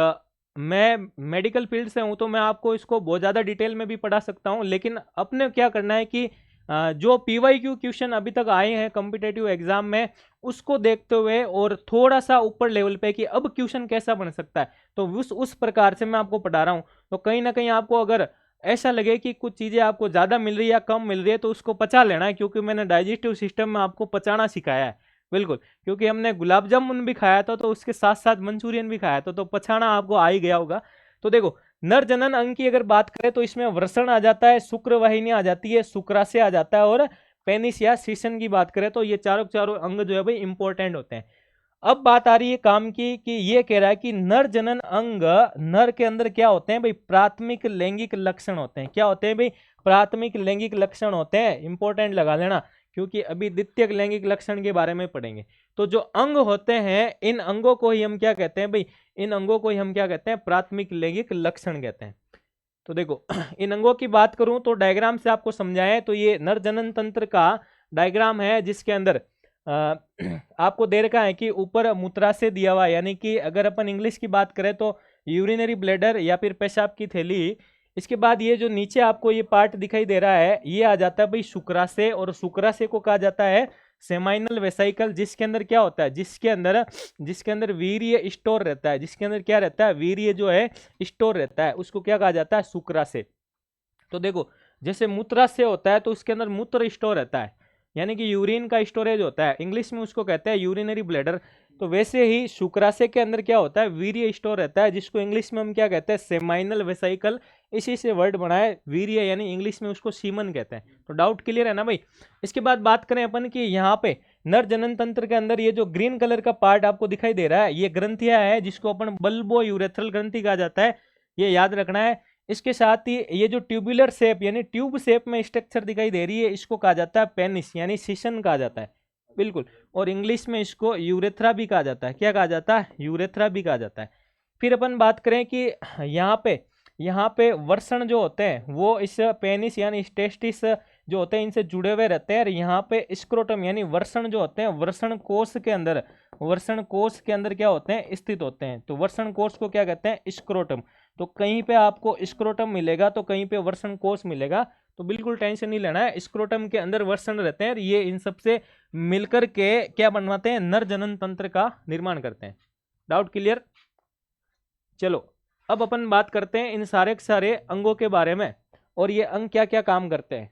मैं मेडिकल फील्ड से हूँ तो मैं आपको इसको बहुत ज़्यादा डिटेल में भी पढ़ा सकता हूँ, लेकिन अपने क्या करना है कि जो PYQ क्वेश्चन अभी तक आए हैं कॉम्पिटेटिव एग्जाम में, उसको देखते हुए और थोड़ा सा ऊपर लेवल पे कि अब क्वेश्चन कैसा बन सकता है, तो उस प्रकार से मैं आपको पढ़ा रहा हूँ। तो कहीं ना कहीं आपको अगर ऐसा लगे कि कुछ चीज़ें आपको ज़्यादा मिल रही है या कम मिल रही है, तो उसको पचा लेना है, क्योंकि मैंने डाइजेस्टिव सिस्टम में आपको पचाना सिखाया है। बिल्कुल, क्योंकि हमने गुलाब जामुन भी खाया था तो उसके साथ साथ मंचूरियन भी खाया था, तो पछाना आपको आ ही गया होगा। तो देखो, नर जनन अंग की अगर बात करें तो इसमें वृषण आ जाता है, शुक्रवाहिनी आ जाती है, शुक्राशय आ जाता है, और पेनिस या शीशन की बात करें तो ये चारों अंग जो है भाई इंपॉर्टेंट होते हैं। अब बात आ रही है काम की, कि ये कह रहा है कि नर जनन अंग, नर के अंदर क्या होते हैं भाई? प्राथमिक लैंगिक लक्षण होते हैं। क्या होते हैं भाई? प्राथमिक लैंगिक लक्षण होते हैं। इंपॉर्टेंट लगा लेना, क्योंकि अभी द्वितीयक लैंगिक लक्षण के बारे में पढ़ेंगे। तो जो अंग होते हैं, इन अंगों को ही हम क्या कहते हैं भाई? इन अंगों को ही हम क्या कहते हैं? प्राथमिक लैंगिक लक्षण कहते हैं। तो देखो, इन अंगों की बात करूं तो डायग्राम से आपको समझाएं तो ये नर जनन तंत्र का डायग्राम है, जिसके अंदर आपको दे रखा है कि ऊपर मूत्राशय दिया हुआ है, यानी कि अगर अपन इंग्लिश की बात करें तो यूरिनरी ब्लैडर या फिर पेशाब की थैली। इसके बाद ये जो नीचे आपको ये पार्ट दिखाई दे रहा है, ये आ जाता है भाई शुक्राशय, और शुक्राशय को कहा जाता है सेमाइनल वेसाइकल, जिसके अंदर क्या होता है? जिसके अंदर वीर्य स्टोर रहता है। जिसके अंदर क्या रहता है? वीर्य जो है स्टोर रहता है, उसको क्या कहा जाता है? शुक्राशय। तो देखो, जैसे मूत्राशय होता है तो उसके अंदर मूत्र स्टोर रहता है, यानी कि यूरिन का स्टोरेज होता है, इंग्लिश में उसको कहते हैं यूरिनरी ब्लैडर। तो वैसे ही शुक्राशय के अंदर क्या होता है? वीर्य स्टोर रहता है, जिसको इंग्लिश में हम क्या कहते हैं? Seminal vesicle. इसी से वर्ड बना है वीर्य, यानी इंग्लिश में उसको सीमन कहते हैं। तो डाउट क्लियर है ना भाई? इसके बाद बात करें अपन कि यहाँ पे नर जनन तंत्र के अंदर ये जो ग्रीन कलर का पार्ट आपको दिखाई दे रहा है, ये ग्रंथियां है, जिसको अपन बल्बो यूरेथ्रल ग्रंथि कहा जाता है। ये याद रखना है। इसके साथ ही ये जो ट्यूबुलर शेप यानी ट्यूब शेप में स्ट्रक्चर दिखाई दे रही है, इसको कहा जाता है पेनिस यानी शीशन कहा जाता है। बिल्कुल, और इंग्लिश में इसको यूरेथ्रा भी कहा जाता है। क्या कहा जाता है? यूरेथ्रा भी कहा जाता है। फिर अपन बात करें कि यहाँ पे वृषण जो होते हैं वो इस पेनिस यानी टेस्टिस जो होते हैं इनसे जुड़े हुए रहते हैं। और यहाँ पे स्क्रोटम यानी वृषण जो होते हैं, वृषण कोश के अंदर क्या होते हैं? स्थित होते हैं। तो वृषण कोश को क्या कहते हैं? स्क्रोटम। तो कहीं पे आपको स्क्रोटम मिलेगा तो कहीं पे वृषण कोश मिलेगा, तो बिल्कुल टेंशन नहीं लेना है। स्क्रोटम के अंदर वृषण रहते हैं, ये इन सबसे मिलकर के क्या बनवाते हैं? नर जनन तंत्र का निर्माण करते हैं। Doubt clear? चलो अब अपन बात करते हैं इन सारे के सारे अंगों के बारे में और ये अंग क्या क्या काम करते हैं।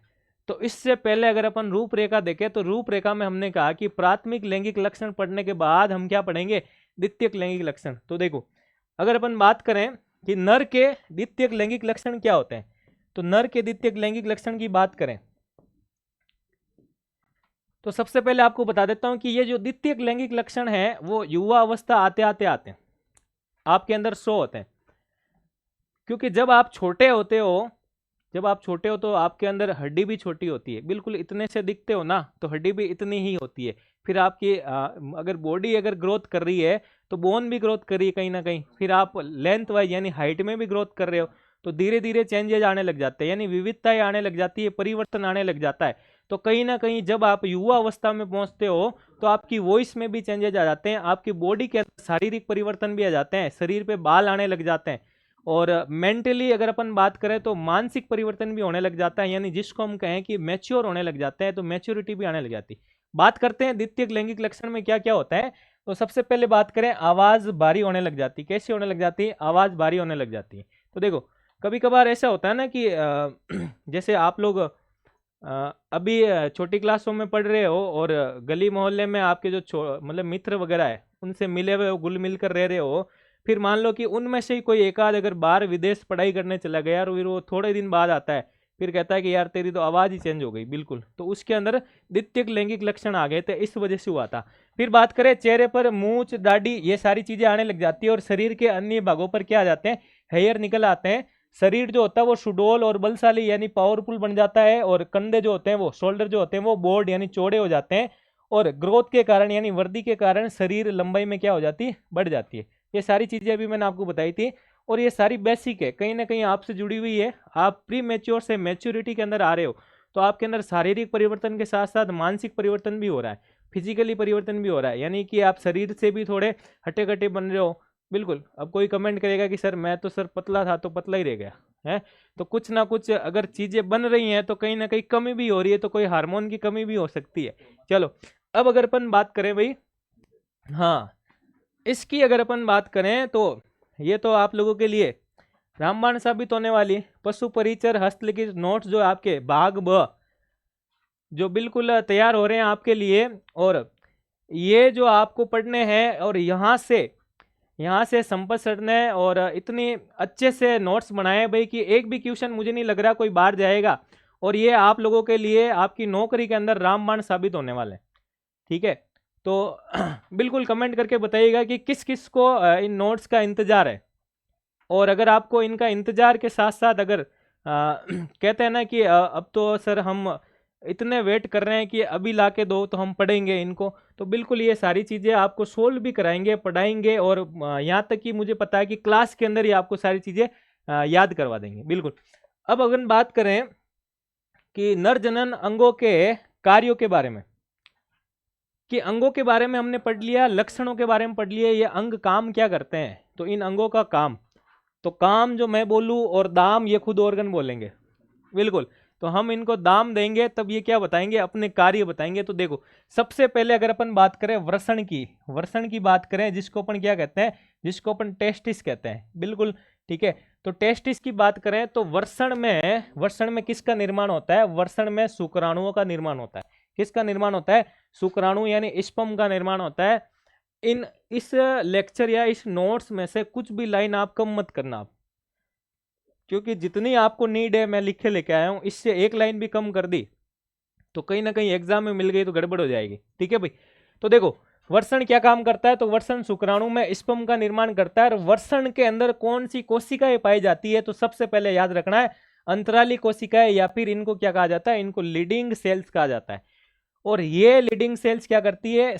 तो इससे पहले अगर अपन रूपरेखा देखें तो रूपरेखा में हमने कहा कि प्राथमिक लैंगिक लक्षण पढ़ने के बाद हम क्या पढ़ेंगे, द्वितीयक लैंगिक लक्षण। तो देखो अगर अपन बात करें कि नर के द्वितीयक लैंगिक लक्षण क्या होते हैं, तो नर के द्वितीयक लैंगिक लक्षण की बात करें तो सबसे पहले आपको बता देता हूं कि ये जो द्वितीयक लैंगिक लक्षण है वो युवा अवस्था आते आते हैं आपके अंदर 100 होते हैं। क्योंकि जब आप छोटे होते हो तो आपके अंदर हड्डी भी छोटी होती है, बिल्कुल इतने से दिखते हो ना तो हड्डी भी इतनी ही होती है। फिर आपकी अगर बॉडी अगर ग्रोथ कर रही है तो बोन भी ग्रोथ कर रही है कहीं ना कहीं, फिर आप लेंथ वाइज यानी हाइट में भी ग्रोथ कर रहे हो तो धीरे धीरे चेंजेज आने लग जाते हैं, यानी विविधताएं आने लग जाती है, परिवर्तन आने लग जाता है। तो कहीं ना कहीं जब आप युवा अवस्था में पहुंचते हो तो आपकी वॉइस में भी चेंजेज आ जाते हैं, आपकी बॉडी के शारीरिक परिवर्तन भी आ जाते हैं, शरीर पे बाल आने लग जाते हैं और मेंटली अगर अपन बात करें तो मानसिक परिवर्तन भी होने लग जाता है, यानी जिसको हम कहें कि मैच्योर होने लग जाते हैं, तो मैच्योरिटी भी आने लग जाती है। बात करते हैं द्वितीयक लैंगिक लक्षण में क्या क्या होता है। तो सबसे पहले बात करें आवाज भारी होने लग जाती है। कैसे होने लग जाती है, आवाज भारी होने लग जाती है। तो देखो कभी कभार ऐसा होता है ना कि जैसे आप लोग अभी छोटी क्लासों में पढ़ रहे हो और गली मोहल्ले में आपके जो मतलब मित्र वगैरह है उनसे मिले हुए हो, घुल मिल कर रह रहे हो, फिर मान लो कि उनमें से ही कोई एक आध अगर बाहर विदेश पढ़ाई करने चला गया और फिर वो थोड़े दिन बाद आता है, फिर कहता है कि यार तेरी तो आवाज़ ही चेंज हो गई बिल्कुल, तो उसके अंदर द्वितीयक लैंगिक लक्षण आ गए थे, इस वजह से हुआ था। फिर बात करें चेहरे पर मूंछ दाढ़ी ये सारी चीज़ें आने लग जाती है और शरीर के अन्य भागों पर क्या आ जाते हैं, हेयर निकल आते हैं। शरीर जो होता है वो सुडौल और बलशाली यानी पावरफुल बन जाता है और कंधे जो होते हैं वो शोल्डर जो होते हैं वो बोर्ड यानी चौड़े हो जाते हैं और ग्रोथ के कारण यानी वृद्धि के कारण शरीर लंबाई में क्या हो जाती है, बढ़ जाती है। ये सारी चीज़ें अभी मैंने आपको बताई थी और ये सारी बेसिक है, कहीं ना कहीं आपसे जुड़ी हुई है। आप प्री मैच्योर से मैच्योरिटी के अंदर आ रहे हो तो आपके अंदर शारीरिक परिवर्तन के साथ साथ मानसिक परिवर्तन भी हो रहा है, फिजिकली परिवर्तन भी हो रहा है, यानी कि आप शरीर से भी थोड़े हटे कटे बन रहे हो। बिल्कुल, अब कोई कमेंट करेगा कि सर मैं तो सर पतला था तो पतला ही रह गया है, तो कुछ ना कुछ अगर चीज़ें बन रही हैं तो कहीं ना कहीं कमी भी हो रही है, तो कोई हार्मोन की कमी भी हो सकती है। चलो अब अगर अपन बात करें भाई, हाँ इसकी अगर अपन बात करें तो ये तो आप लोगों के लिए रामबाण साबित होने वाली पशु परिचर हस्तलिखित नोट्स जो आपके भाग ब जो बिल्कुल तैयार हो रहे हैं आपके लिए, और ये जो आपको पढ़ने हैं और यहाँ से संपत सर ने और इतनी अच्छे से नोट्स बनाए भाई कि एक भी क्वेश्चन मुझे नहीं लग रहा कोई बाहर जाएगा, और ये आप लोगों के लिए आपकी नौकरी के अंदर रामबाण साबित होने वाले। ठीक है, तो बिल्कुल कमेंट करके बताइएगा कि किस किस को इन नोट्स का इंतजार है, और अगर आपको इनका इंतजार के साथ साथ अगर कहते हैं ना कि अब तो सर हम इतने वेट कर रहे हैं कि अभी ला के दो तो हम पढ़ेंगे इनको, तो बिल्कुल ये सारी चीज़ें आपको सोल्व भी कराएंगे, पढ़ाएंगे, और यहाँ तक कि मुझे पता है कि क्लास के अंदर ही आपको सारी चीज़ें याद करवा देंगे। बिल्कुल, अब अगर बात करें कि नर जनन अंगों के कार्यों के बारे में, कि अंगों के बारे में हमने पढ़ लिया, लक्षणों के बारे में पढ़ लिया, ये अंग काम क्या करते हैं। तो इन अंगों का काम, तो काम जो मैं बोलूँ और दाम ये खुद ऑर्गन बोलेंगे। बिल्कुल, तो हम इनको दाम देंगे तब ये क्या बताएंगे, अपने कार्य बताएंगे। तो देखो सबसे पहले अगर अपन बात करें वृषण की बात करें, जिसको अपन क्या कहते हैं, जिसको अपन टेस्टिस कहते हैं। बिल्कुल ठीक है, तो टेस्टिस की बात करें तो वृषण में किसका निर्माण होता है, वृषण में शुक्राणुओं का निर्माण होता है। किसका निर्माण होता है, शुक्राणु यानी स्पर्म का निर्माण होता है। इस लेक्चर या इस नोट्स में से कुछ भी लाइन आप कम मत करना आप, क्योंकि जितनी आपको नीड है मैं लिखे लेके आया हूं, इससे एक लाइन भी कम कर दी तो कहीं ना कहीं एग्जाम में मिल गई तो गड़बड़ हो जाएगी। ठीक है भाई, तो देखो वृषण क्या काम करता है, तो वृषण शुक्राणु में स्पर्म का निर्माण करता है। और वृषण के अंदर कौन सी कोशिकाएं पाई जाती है, तो सबसे पहले याद रखना है अंतराली कोशिकाएं, या फिर इनको क्या कहा जाता है, इनको लीडिंग सेल्स कहा जाता है। और ये लीडिंग सेल्स क्या करती है,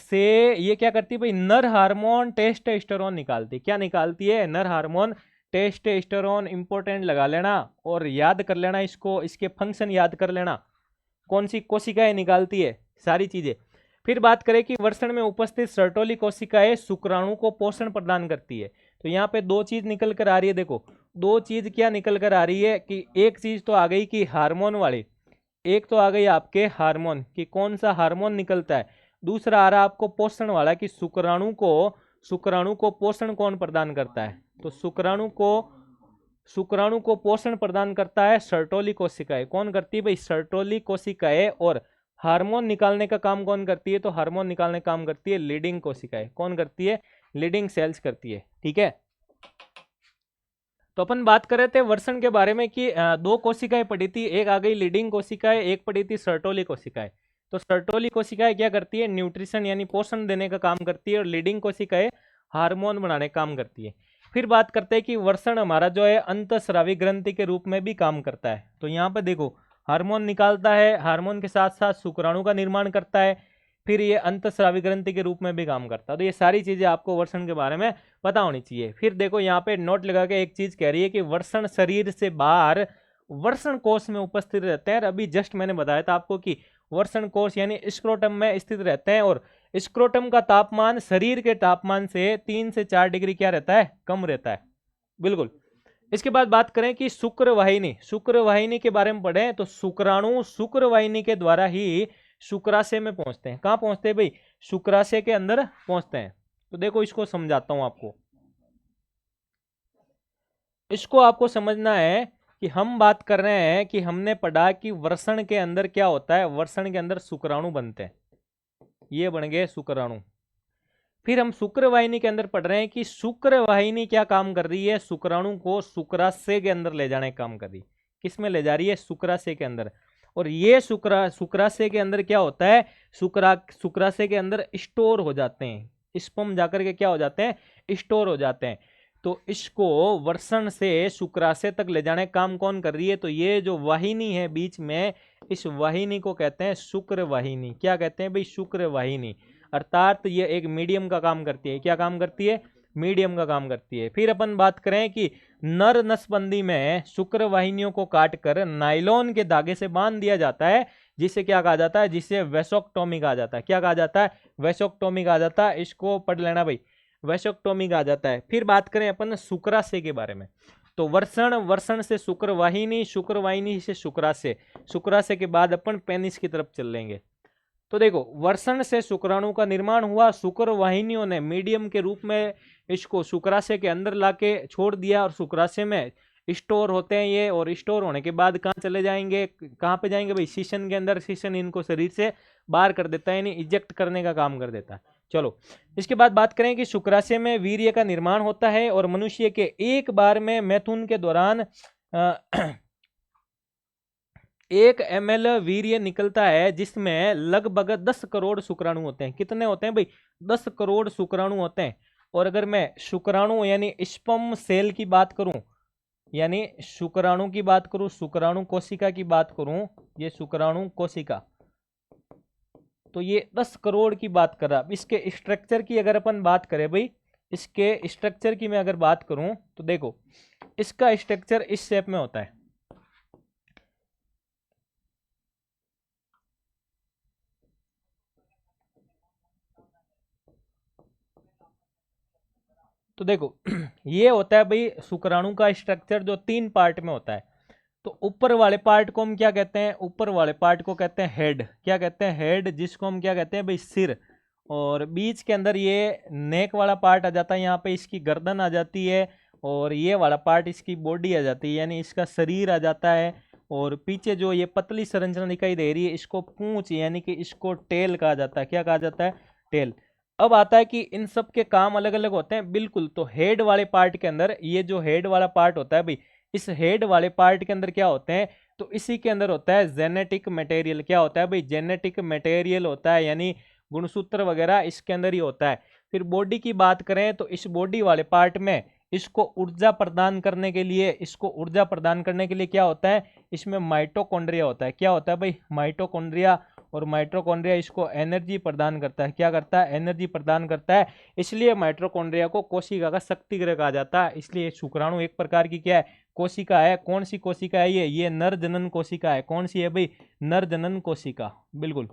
ये क्या करती है भाई, नर हार्मोन टेस्टोस्टेरोन निकालती है। क्या निकालती है, नर हार्मोन टेस्टोस्टेरोन। इंपॉर्टेंट लगा लेना और याद कर लेना इसको, इसके फंक्शन याद कर लेना, कौन सी कोशिकाएं निकालती है, सारी चीजें। फिर बात करें कि वृषण में उपस्थित सर्टोली कोशिकाएं शुक्राणु को पोषण प्रदान करती है। तो यहाँ पे दो चीज निकल कर आ रही है, देखो दो चीज क्या निकल कर आ रही है कि एक चीज तो आ गई कि हार्मोन वाली, एक तो आ गई आपके हार्मोन कि कौन सा हार्मोन निकलता है, दूसरा आ रहा आपको पोषण वाला कि शुक्राणु को पोषण कौन प्रदान करता है। तो शुक्राणु को पोषण प्रदान करता है सर्टोली कोशिकाएं। कौन करती है भाई? सर्टोली कोशिकाएं। और हार्मोन निकालने का काम कौन करती है? तो हार्मोन निकालने का काम करती है लीडिंग कोशिकाएं। कौन करती है? लीडिंग सेल्स करती है। ठीक है, तो अपन बात कर रहे थे वर्षण के बारे में कि दो कोशिकाएं पड़ी थी, एक आ गई लीडिंग कोशिकाएं, एक पड़ी थी सर्टोली कोशिकाएं। तो सर्टोली कोशिकाएं क्या करती है? न्यूट्रिशन यानी पोषण देने का काम करती है, और लीडिंग कोशिकाएं हार्मोन बनाने का काम करती है। फिर बात करते हैं कि वर्षण हमारा जो है अंतःस्रावी ग्रंथि के रूप में भी काम करता है। तो यहाँ पर देखो, हार्मोन निकालता है, हार्मोन के साथ साथ शुक्राणु का निर्माण करता है, फिर ये अंतःस्रावी ग्रंथि के रूप में भी काम करता है। तो ये सारी चीजें आपको वर्षण के बारे में पता होनी चाहिए। फिर देखो यहाँ पे नोट लगा के एक चीज कह रही है कि वर्षण शरीर से बाहर वर्षण कोश में उपस्थित रहते हैं। अभी जस्ट मैंने बताया था आपको कि वर्षण कोश यानी स्क्रोटम में स्थित रहते हैं, और स्क्रोटम का तापमान शरीर के तापमान से 3 से 4 डिग्री क्या रहता है? कम रहता है। बिल्कुल। इसके बाद बात करें कि शुक्रवाहिनी के बारे में पढ़ें, तो शुक्राणु शुक्रवाहिनी के द्वारा ही शुक्राशय में पहुंचते हैं। कहां पहुंचते हैं भाई? शुक्राशय के अंदर पहुंचते हैं। तो देखो, इसको समझाता हूं आपको। इसको आपको समझना है कि हम बात कर रहे हैं कि हमने पढ़ा कि वर्षण के अंदर क्या होता है? वर्षण के अंदर शुक्राणु बनते हैं, ये बन गए शुक्राणु। फिर हम शुक्रवाहिनी के अंदर पढ़ रहे हैं कि शुक्रवाहिनी क्या काम कर रही है? शुक्राणु को शुक्राशय के अंदर ले जाने का काम कर रही है। किस में ले जा रही है? शुक्राशय के अंदर। और ये शुक्राशय के अंदर क्या होता है? शुक्राशय के अंदर स्टोर हो जाते हैं, स्पर्म जाकर के क्या हो जाते हैं? स्टोर हो जाते हैं। तो इसको वर्षण से शुक्राशय तक ले जाने का काम कौन कर रही है? तो ये जो वाहिनी है बीच में, इस वाहिनी को कहते हैं शुक्रवाहिनी। क्या कहते हैं भाई? शुक्रवाहिनी। अर्थात ये एक मीडियम का काम करती है। क्या काम करती है? मीडियम का काम करती है। फिर अपन बात करें कि नर नसबंदी में शुक्रवाहिनियों को काटकर नायलॉन के धागे से बांध दिया जाता है, जिसे क्या कहा जाता है? जिसे वेसोक्टोमी कहा जाता है। क्या कहा जाता है? वेसोक्टोमी कहा जाता है। इसको पढ़ लेना भाई, वेसोक्टोमी कहा जाता है। फिर बात करें अपन शुक्राशय के बारे में, तो वर्षण से शुक्रवाहिनी, शुक्रवाहिनी से शुक्राशय, शुक्राशय के बाद अपन पेनिस की तरफ चल लेंगे। तो देखो, वर्षण से शुक्राणु का निर्माण हुआ, शुक्रवाहिनियों ने मीडियम के रूप में इसको शुक्राशय के अंदर लाके छोड़ दिया, और शुक्राशय में स्टोर होते हैं ये, और स्टोर होने के बाद कहाँ चले जाएंगे? कहाँ पे जाएंगे भाई? शीशन के अंदर। शीशन इनको शरीर से बाहर कर देता है, यानी इजेक्ट करने का काम कर देता है। चलो, इसके बाद बात करें कि शुक्राशय में वीर्य का निर्माण होता है, और मनुष्य के एक बार में मैथुन के दौरान 1 ml वीर्य निकलता है, जिसमें लगभग 10 करोड़ शुक्राणु होते हैं। कितने होते हैं भाई? 10 करोड़ शुक्राणु होते हैं। और अगर मैं शुक्राणु यानी स्पर्म सेल की बात करूं, यानी शुक्राणु की बात करूं, शुक्राणु कोशिका की बात करूं, ये शुक्राणु कोशिका, तो ये 10 करोड़ की बात कर रहा। इसके स्ट्रक्चर की अगर अपन बात करें भाई, इसके स्ट्रक्चर की मैं अगर बात करूं, तो देखो, इसका स्ट्रक्चर इस शेप में होता है। तो देखो ये होता है भाई शुक्राणु का स्ट्रक्चर, जो 3 पार्ट में होता है। तो ऊपर वाले पार्ट को हम क्या कहते हैं? ऊपर वाले पार्ट को कहते हैं हेड। क्या कहते हैं? हेड, जिसको हम क्या कहते हैं भाई? सिर। और बीच के अंदर ये नेक वाला पार्ट आ जाता है, यहाँ पे इसकी गर्दन आ जाती है, और ये वाला पार्ट इसकी बॉडी आ जाती है, यानी इसका शरीर आ जाता है। और पीछे जो ये पतली संरचना दिखाई दे रही है, इसको पूंछ यानी कि इसको टेल कहा जाता है। क्या कहा जाता है? टेल। अब आता है कि इन सब के काम अलग अलग होते हैं। बिल्कुल। तो हेड वाले पार्ट के अंदर, ये जो हेड वाला पार्ट होता है भाई, इस हेड वाले पार्ट के अंदर क्या होते हैं? तो इसी के अंदर होता है जेनेटिक मटेरियल। क्या होता है भाई? जेनेटिक मटेरियल होता है, यानी गुणसूत्र वगैरह इसके अंदर ही होता है। फिर बॉडी की बात करें, तो इस बॉडी वाले पार्ट में इसको ऊर्जा प्रदान करने के लिए क्या होता है? इसमें माइटोकॉन्ड्रिया होता है। क्या होता है भाई? माइटोकॉन्ड्रिया। और माइटोकॉन्ड्रिया इसको एनर्जी प्रदान करता है। क्या करता है? एनर्जी प्रदान करता है। इसलिए माइटोकॉन्ड्रिया को कोशिका का शक्ति गृह कहा जाता है। इसलिए शुक्राणु एक प्रकार की क्या है? कोशिका है। कौन सी कोशिका है ये नर जनन कोशिका है। कौन सी है भाई? नर जनन कोशिका। बिल्कुल।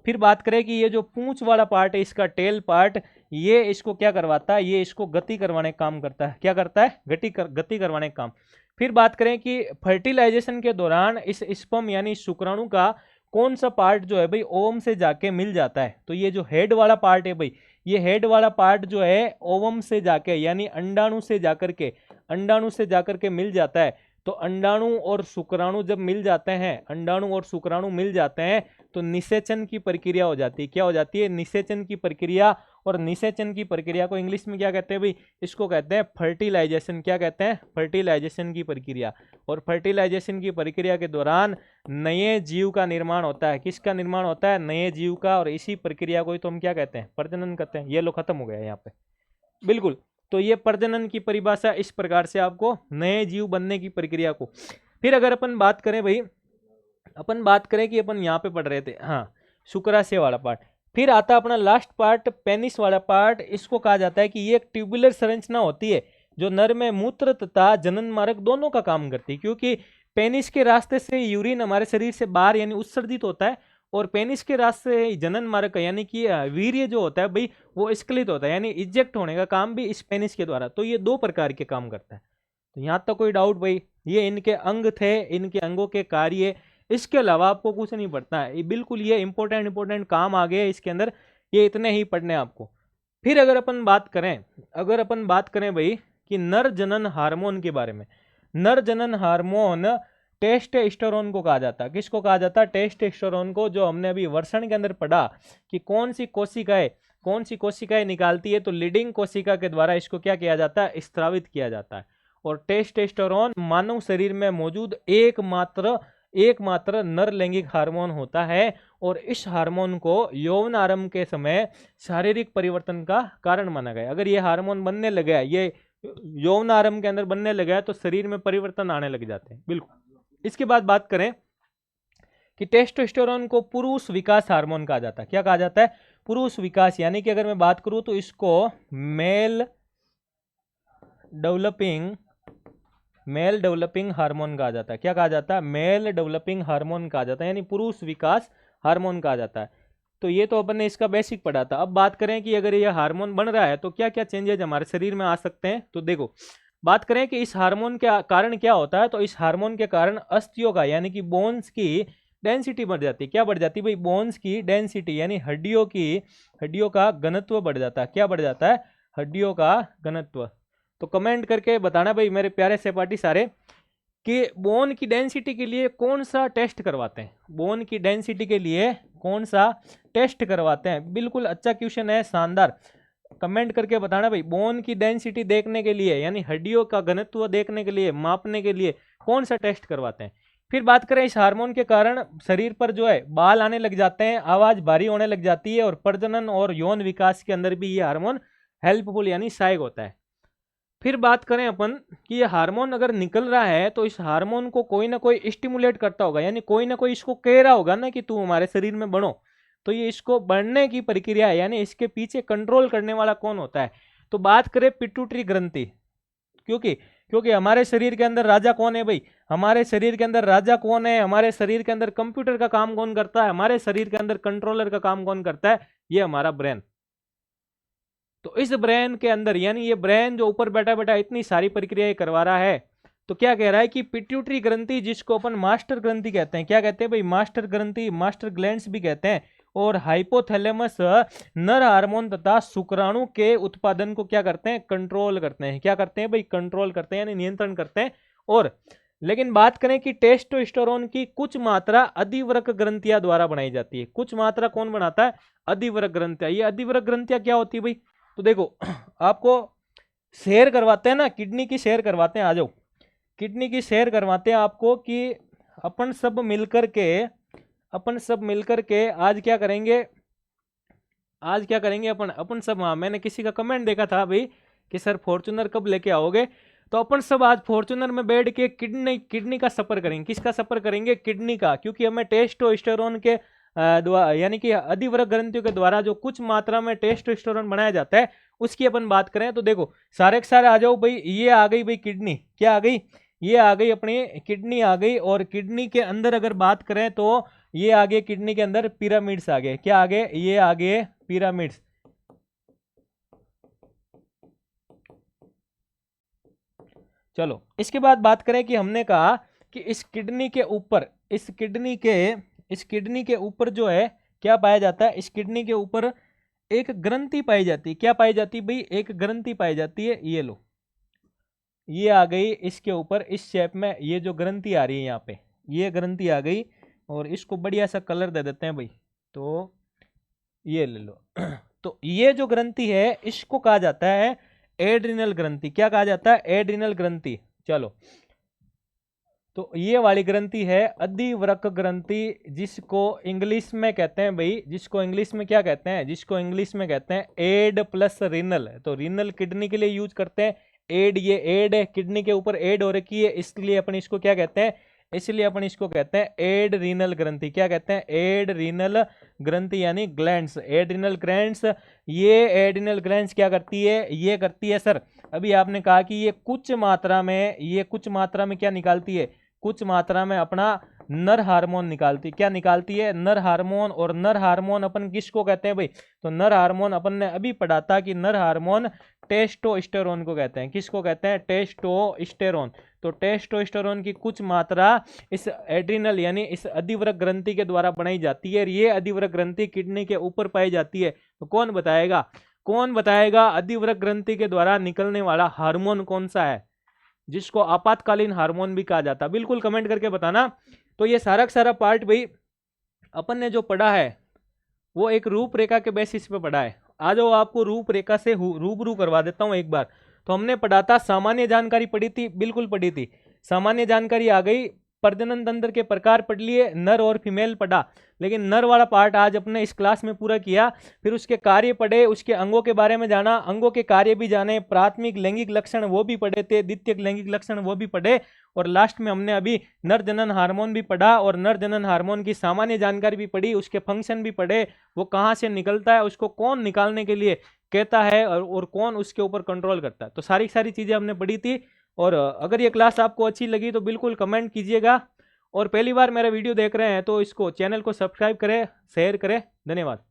फिर बात करें कि ये जो पूंछ वाला पार्ट है, इसका टेल पार्ट, ये इसको क्या करवाता है? ये इसको गति करवाने का काम करता है। क्या करता है? गति करवाने का काम। फिर बात करें कि फर्टिलाइजेशन के दौरान इस स्पर्म यानी शुक्राणु का कौन सा पार्ट जो है भाई ओवम से जाके मिल जाता है? तो ये जो हेड वाला पार्ट है भाई, ये हेड वाला पार्ट जो है ओवम से जाके यानी अंडाणु से जाकर के मिल जाता है। तो अंडाणु और शुक्राणु जब मिल जाते हैं, अंडाणु और शुक्राणु मिल जाते हैं तो निषेचन की प्रक्रिया हो जाती है। क्या हो जाती है? निषेचन की प्रक्रिया। और निषेचन की प्रक्रिया को इंग्लिश में क्या कहते हैं भाई? इसको कहते हैं फर्टिलाइजेशन। क्या कहते हैं? फर्टिलाइजेशन की प्रक्रिया। और फर्टिलाइजेशन की प्रक्रिया के दौरान नए जीव का निर्माण होता है। किसका निर्माण होता है? नए जीव का। और इसी प्रक्रिया को ही तो हम क्या कहते हैं? प्रजनन कहते हैं। ये लो खत्म हो गया यहाँ पे, बिल्कुल। तो ये प्रजनन की परिभाषा इस प्रकार से आपको नए जीव बनने की प्रक्रिया को। फिर अगर अपन बात करें भाई, अपन बात करें कि अपन यहाँ पे पढ़ रहे थे, हाँ, शुक्राशय वाला पार्ट। फिर आता अपना लास्ट पार्ट, पेनिस वाला पार्ट। इसको कहा जाता है कि ये एक ट्यूबुलर संरचना होती है जो नर में मूत्र तथा जनन मार्ग दोनों का काम करती है। क्योंकि पेनिस के रास्ते से यूरिन हमारे शरीर से बाहर यानी उत्सर्जित होता है, और पेनिस के रास्ते से जनन मार्ग यानी कि वीर्य जो होता है भाई वो स्खलित होता है, यानी इजेक्ट होने का काम भी इस पेनिस के द्वारा। तो ये दो प्रकार के काम करता है। तो यहाँ तक कोई डाउट भाई? ये इनके अंग थे, इनके अंगों के कार्य, इसके अलावा आपको कुछ नहीं पढ़ना है। ये बिल्कुल ये इंपॉर्टेंट काम आ गए इसके अंदर, ये इतने ही पढ़ने आपको। फिर अगर अपन बात करें भाई कि नर जनन हार्मोन के बारे में। नर जनन हार्मोन टेस्टोस्टेरोन को कहा जाता है। किसको कहा जाता है? टेस्टोस्टेरोन को, जो हमने अभी वर्षण के अंदर पढ़ा कि कौन सी कोशिकाएं निकालती है। तो लीडिंग कोशिका के द्वारा इसको क्या किया जाता है? स्त्रावित किया जाता है। और टेस्टोस्टेरोन मानव शरीर में मौजूद एकमात्र नर लैंगिक हार्मोन होता है। और इस हार्मोन को यौवन आरंभ के समय शारीरिक परिवर्तन का कारण माना गया। अगर ये हार्मोन बनने लगा है, ये यौवन आरंभ के अंदर बनने लगा है, तो शरीर में परिवर्तन आने लग जाते हैं, बिल्कुल। इसके बाद बात करें कि टेस्टोस्टेरोन को पुरुष विकास हार्मोन कहा जाता है। क्या कहा जाता है? पुरुष विकास। यानी कि अगर मैं बात करूं तो इसको मेल डेवलपिंग हार्मोन कहा जाता है। क्या कहा जाता है? मेल डेवलपिंग हार्मोन कहा जाता है, यानी पुरुष विकास हार्मोन कहा जाता है। तो ये तो अपन ने इसका बेसिक पढ़ा था। अब बात करें कि अगर ये हार्मोन बन रहा है तो क्या क्या चेंजेस हमारे शरीर में आ सकते हैं। तो देखो, बात करें कि इस हार्मोन के कारण क्या होता है, तो इस हार्मोन के कारण अस्थियों का यानी कि बोन्स की डेंसिटी बढ़ जाती है। क्या बढ़ जाती है भाई? बोन्स की डेंसिटी, यानी हड्डियों का घनत्व बढ़ जाता है। क्या बढ़ जाता है? हड्डियों का घनत्व। तो कमेंट करके बताना भाई मेरे प्यारे सहपाठी सारे कि बोन की डेंसिटी के लिए कौन सा टेस्ट करवाते हैं। बोन की डेंसिटी के लिए कौन सा टेस्ट करवाते हैं? बिल्कुल अच्छा क्वेश्चन है, शानदार। कमेंट करके बताना भाई, बोन की डेंसिटी देखने के लिए यानी हड्डियों का घनत्व देखने के लिए, मापने के लिए कौन सा टेस्ट करवाते हैं। फिर बात करें, इस हार्मोन के कारण शरीर पर जो है बाल आने लग जाते हैं, आवाज भारी होने लग जाती है, और प्रजनन और यौन विकास के अंदर भी ये हार्मोन हेल्पफुल यानी सहायक होता है। फिर बात करें अपन कि ये हार्मोन अगर निकल रहा है तो इस हार्मोन को कोई ना कोई स्टिमुलेट करता होगा, यानी कोई ना कोई इसको कह रहा होगा ना कि तू हमारे शरीर में बनो। तो ये इसको बढ़ने की प्रक्रिया है, यानी इसके पीछे कंट्रोल करने वाला कौन होता है। तो बात करें पिट्यूटरी ग्रंथि, क्योंकि हमारे शरीर के अंदर राजा कौन है भाई? हमारे शरीर के अंदर राजा कौन है? हमारे शरीर के अंदर कंप्यूटर का काम कौन करता है? हमारे शरीर के अंदर कंट्रोलर का काम कौन करता है? ये हमारा ब्रेन। तो इस ब्रेन के अंदर यानी ये ब्रेन जो ऊपर बैठा बैठा इतनी सारी प्रक्रियाएं करवा रहा है, तो क्या कह रहा है कि पिट्यूटरी ग्रंथि, जिसको अपन मास्टर ग्रंथि कहते हैं। क्या कहते हैं भाई? मास्टर ग्रंथि, मास्टर ग्लैंड्स भी कहते हैं। और हाइपोथैलेमस नर हार्मोन तथा शुक्राणु के उत्पादन को क्या करते हैं? कंट्रोल करते हैं। क्या करते हैं भाई? कंट्रोल करते हैं, यानी नियंत्रण करते हैं। और लेकिन बात करें कि टेस्टोस्टेरोन की कुछ मात्रा अधिवृक्क ग्रंथियां द्वारा बनाई जाती है। कुछ मात्रा कौन बनाता है? अधिवृक्क ग्रंथियां। ये अधिवृक्क ग्रंथियां क्या होती है भाई? तो देखो, आपको शेयर करवाते हैं ना, किडनी की शेयर करवाते हैं, आ जाओ, किडनी की शेयर करवाते हैं आपको कि अपन सब मिलकर के आज क्या करेंगे अपन सब। हाँ, मैंने किसी का कमेंट देखा था भाई कि सर फॉर्च्यूनर कब लेके आओगे। तो अपन सब आज फॉर्च्यूनर में बैठ के किडनी का सफर करेंगे। किसका सफर करेंगे? किडनी का। क्योंकि हमें टेस्टोस्टेरोन के यानी कि अधिवृक्क ग्रंथियों के द्वारा जो कुछ मात्रा में टेस्टोस्टेरोन बनाया जाता है उसकी अपन बात करें। तो देखो, सारे के सारे आ जाओ भाई। ये आ गई भाई किडनी। क्या आ गई? ये आ गई अपनी किडनी आ गई। और किडनी के अंदर अगर बात करें तो ये आ गए किडनी के अंदर पिरामिड्स आ गए। क्या आ गए? ये आ गए पिरामिड्स। चलो, इसके बाद बात करें कि हमने कहा कि इस किडनी के इस किडनी के ऊपर जो है क्या पाया जाता है, इस किडनी के ऊपर एक ग्रंथि पाई जाती है। क्या पाई जाती है भाई, एक ग्रंथि पाई जाती है। ये लो, ये आ गई इसके ऊपर इस शेप में, ये जो ग्रंथि आ रही है यहाँ पे, ये ग्रंथि आ गई। और इसको बढ़िया सा कलर दे देते हैं भाई, तो ये ले लो। तो ये जो ग्रंथि है इसको कहा जाता है एड्रिनल ग्रंथि। क्या कहा जाता है, एड्रिनल ग्रंथि। चलो, तो ये वाली ग्रंथि है अधिवृक्क ग्रंथि, जिसको इंग्लिश में कहते हैं भाई, जिसको इंग्लिश में क्या कहते हैं, जिसको इंग्लिश में कहते हैं एड प्लस रीनल। तो रीनल किडनी के लिए यूज करते हैं एड, ये एड है, किडनी के ऊपर एड हो रखी है, इसलिए अपन इसको क्या कहते हैं, इसलिए अपन इसको कहते हैं एड रीनल ग्रंथि। क्या कहते हैं, एड रीनल ग्रंथि यानी ग्लैंड्स, एड्रिनल ग्लैंड्स। ये एड्रिनल ग्लैंड्स क्या करती है, ये करती है सर, अभी आपने कहा कि ये कुछ मात्रा में, ये कुछ मात्रा में क्या निकालती है, कुछ मात्रा में अपना नर हार्मोन निकालती। क्या निकालती है, नर हार्मोन। और नर हार्मोन अपन किसको कहते हैं भाई, तो नर हार्मोन अपन ने अभी पढ़ा था कि नर हार्मोन टेस्टोस्टेरोन को कहते हैं। किसको कहते हैं, टेस्टोस्टेरोन। तो टेस्टोस्टेरोन की कुछ मात्रा इस एड्रिनल यानी इस अधिवृक्क ग्रंथि के द्वारा बनाई जाती है। और ये अधिवृक्क ग्रंथि किडनी के ऊपर पाई जाती है। तो कौन बताएगा, कौन बताएगा अधिवृक्क ग्रंथि के द्वारा निकलने वाला हार्मोन कौन सा है, जिसको आपातकालीन हार्मोन भी कहा जाता है, बिल्कुल कमेंट करके बताना। तो ये सारा का सारा पार्ट भाई अपन ने जो पढ़ा है वो एक रूपरेखा के बेसिस पे पढ़ा है। आ जाओ आपको रूपरेखा से रूबरू करवा देता हूं एक बार। तो हमने पढ़ा था, सामान्य जानकारी पढ़ी थी, बिल्कुल पढ़ी थी, सामान्य जानकारी आ गई। प्रजनन तंत्र के प्रकार पढ़ लिए, नर और फीमेल पढ़ा, लेकिन नर वाला पार्ट आज अपने इस क्लास में पूरा किया। फिर उसके कार्य पढ़े, उसके अंगों के बारे में जाना, अंगों के कार्य भी जाने, प्राथमिक लैंगिक लक्षण वो भी पढ़े थे, द्वितीयक लैंगिक लक्षण वो भी पढ़े। और लास्ट में हमने अभी नर जनन हार्मोन भी पढ़ा, और नर जनन हार्मोन की सामान्य जानकारी भी पढ़ी, उसके फंक्शन भी पढ़े, वो कहाँ से निकलता है, उसको कौन निकालने के लिए कहता है, और कौन उसके ऊपर कंट्रोल करता है। तो सारी चीजें हमने पढ़ी थी। और अगर ये क्लास आपको अच्छी लगी तो बिल्कुल कमेंट कीजिएगा। और पहली बार मेरा वीडियो देख रहे हैं तो इसको, चैनल को सब्सक्राइब करें, शेयर करें। धन्यवाद।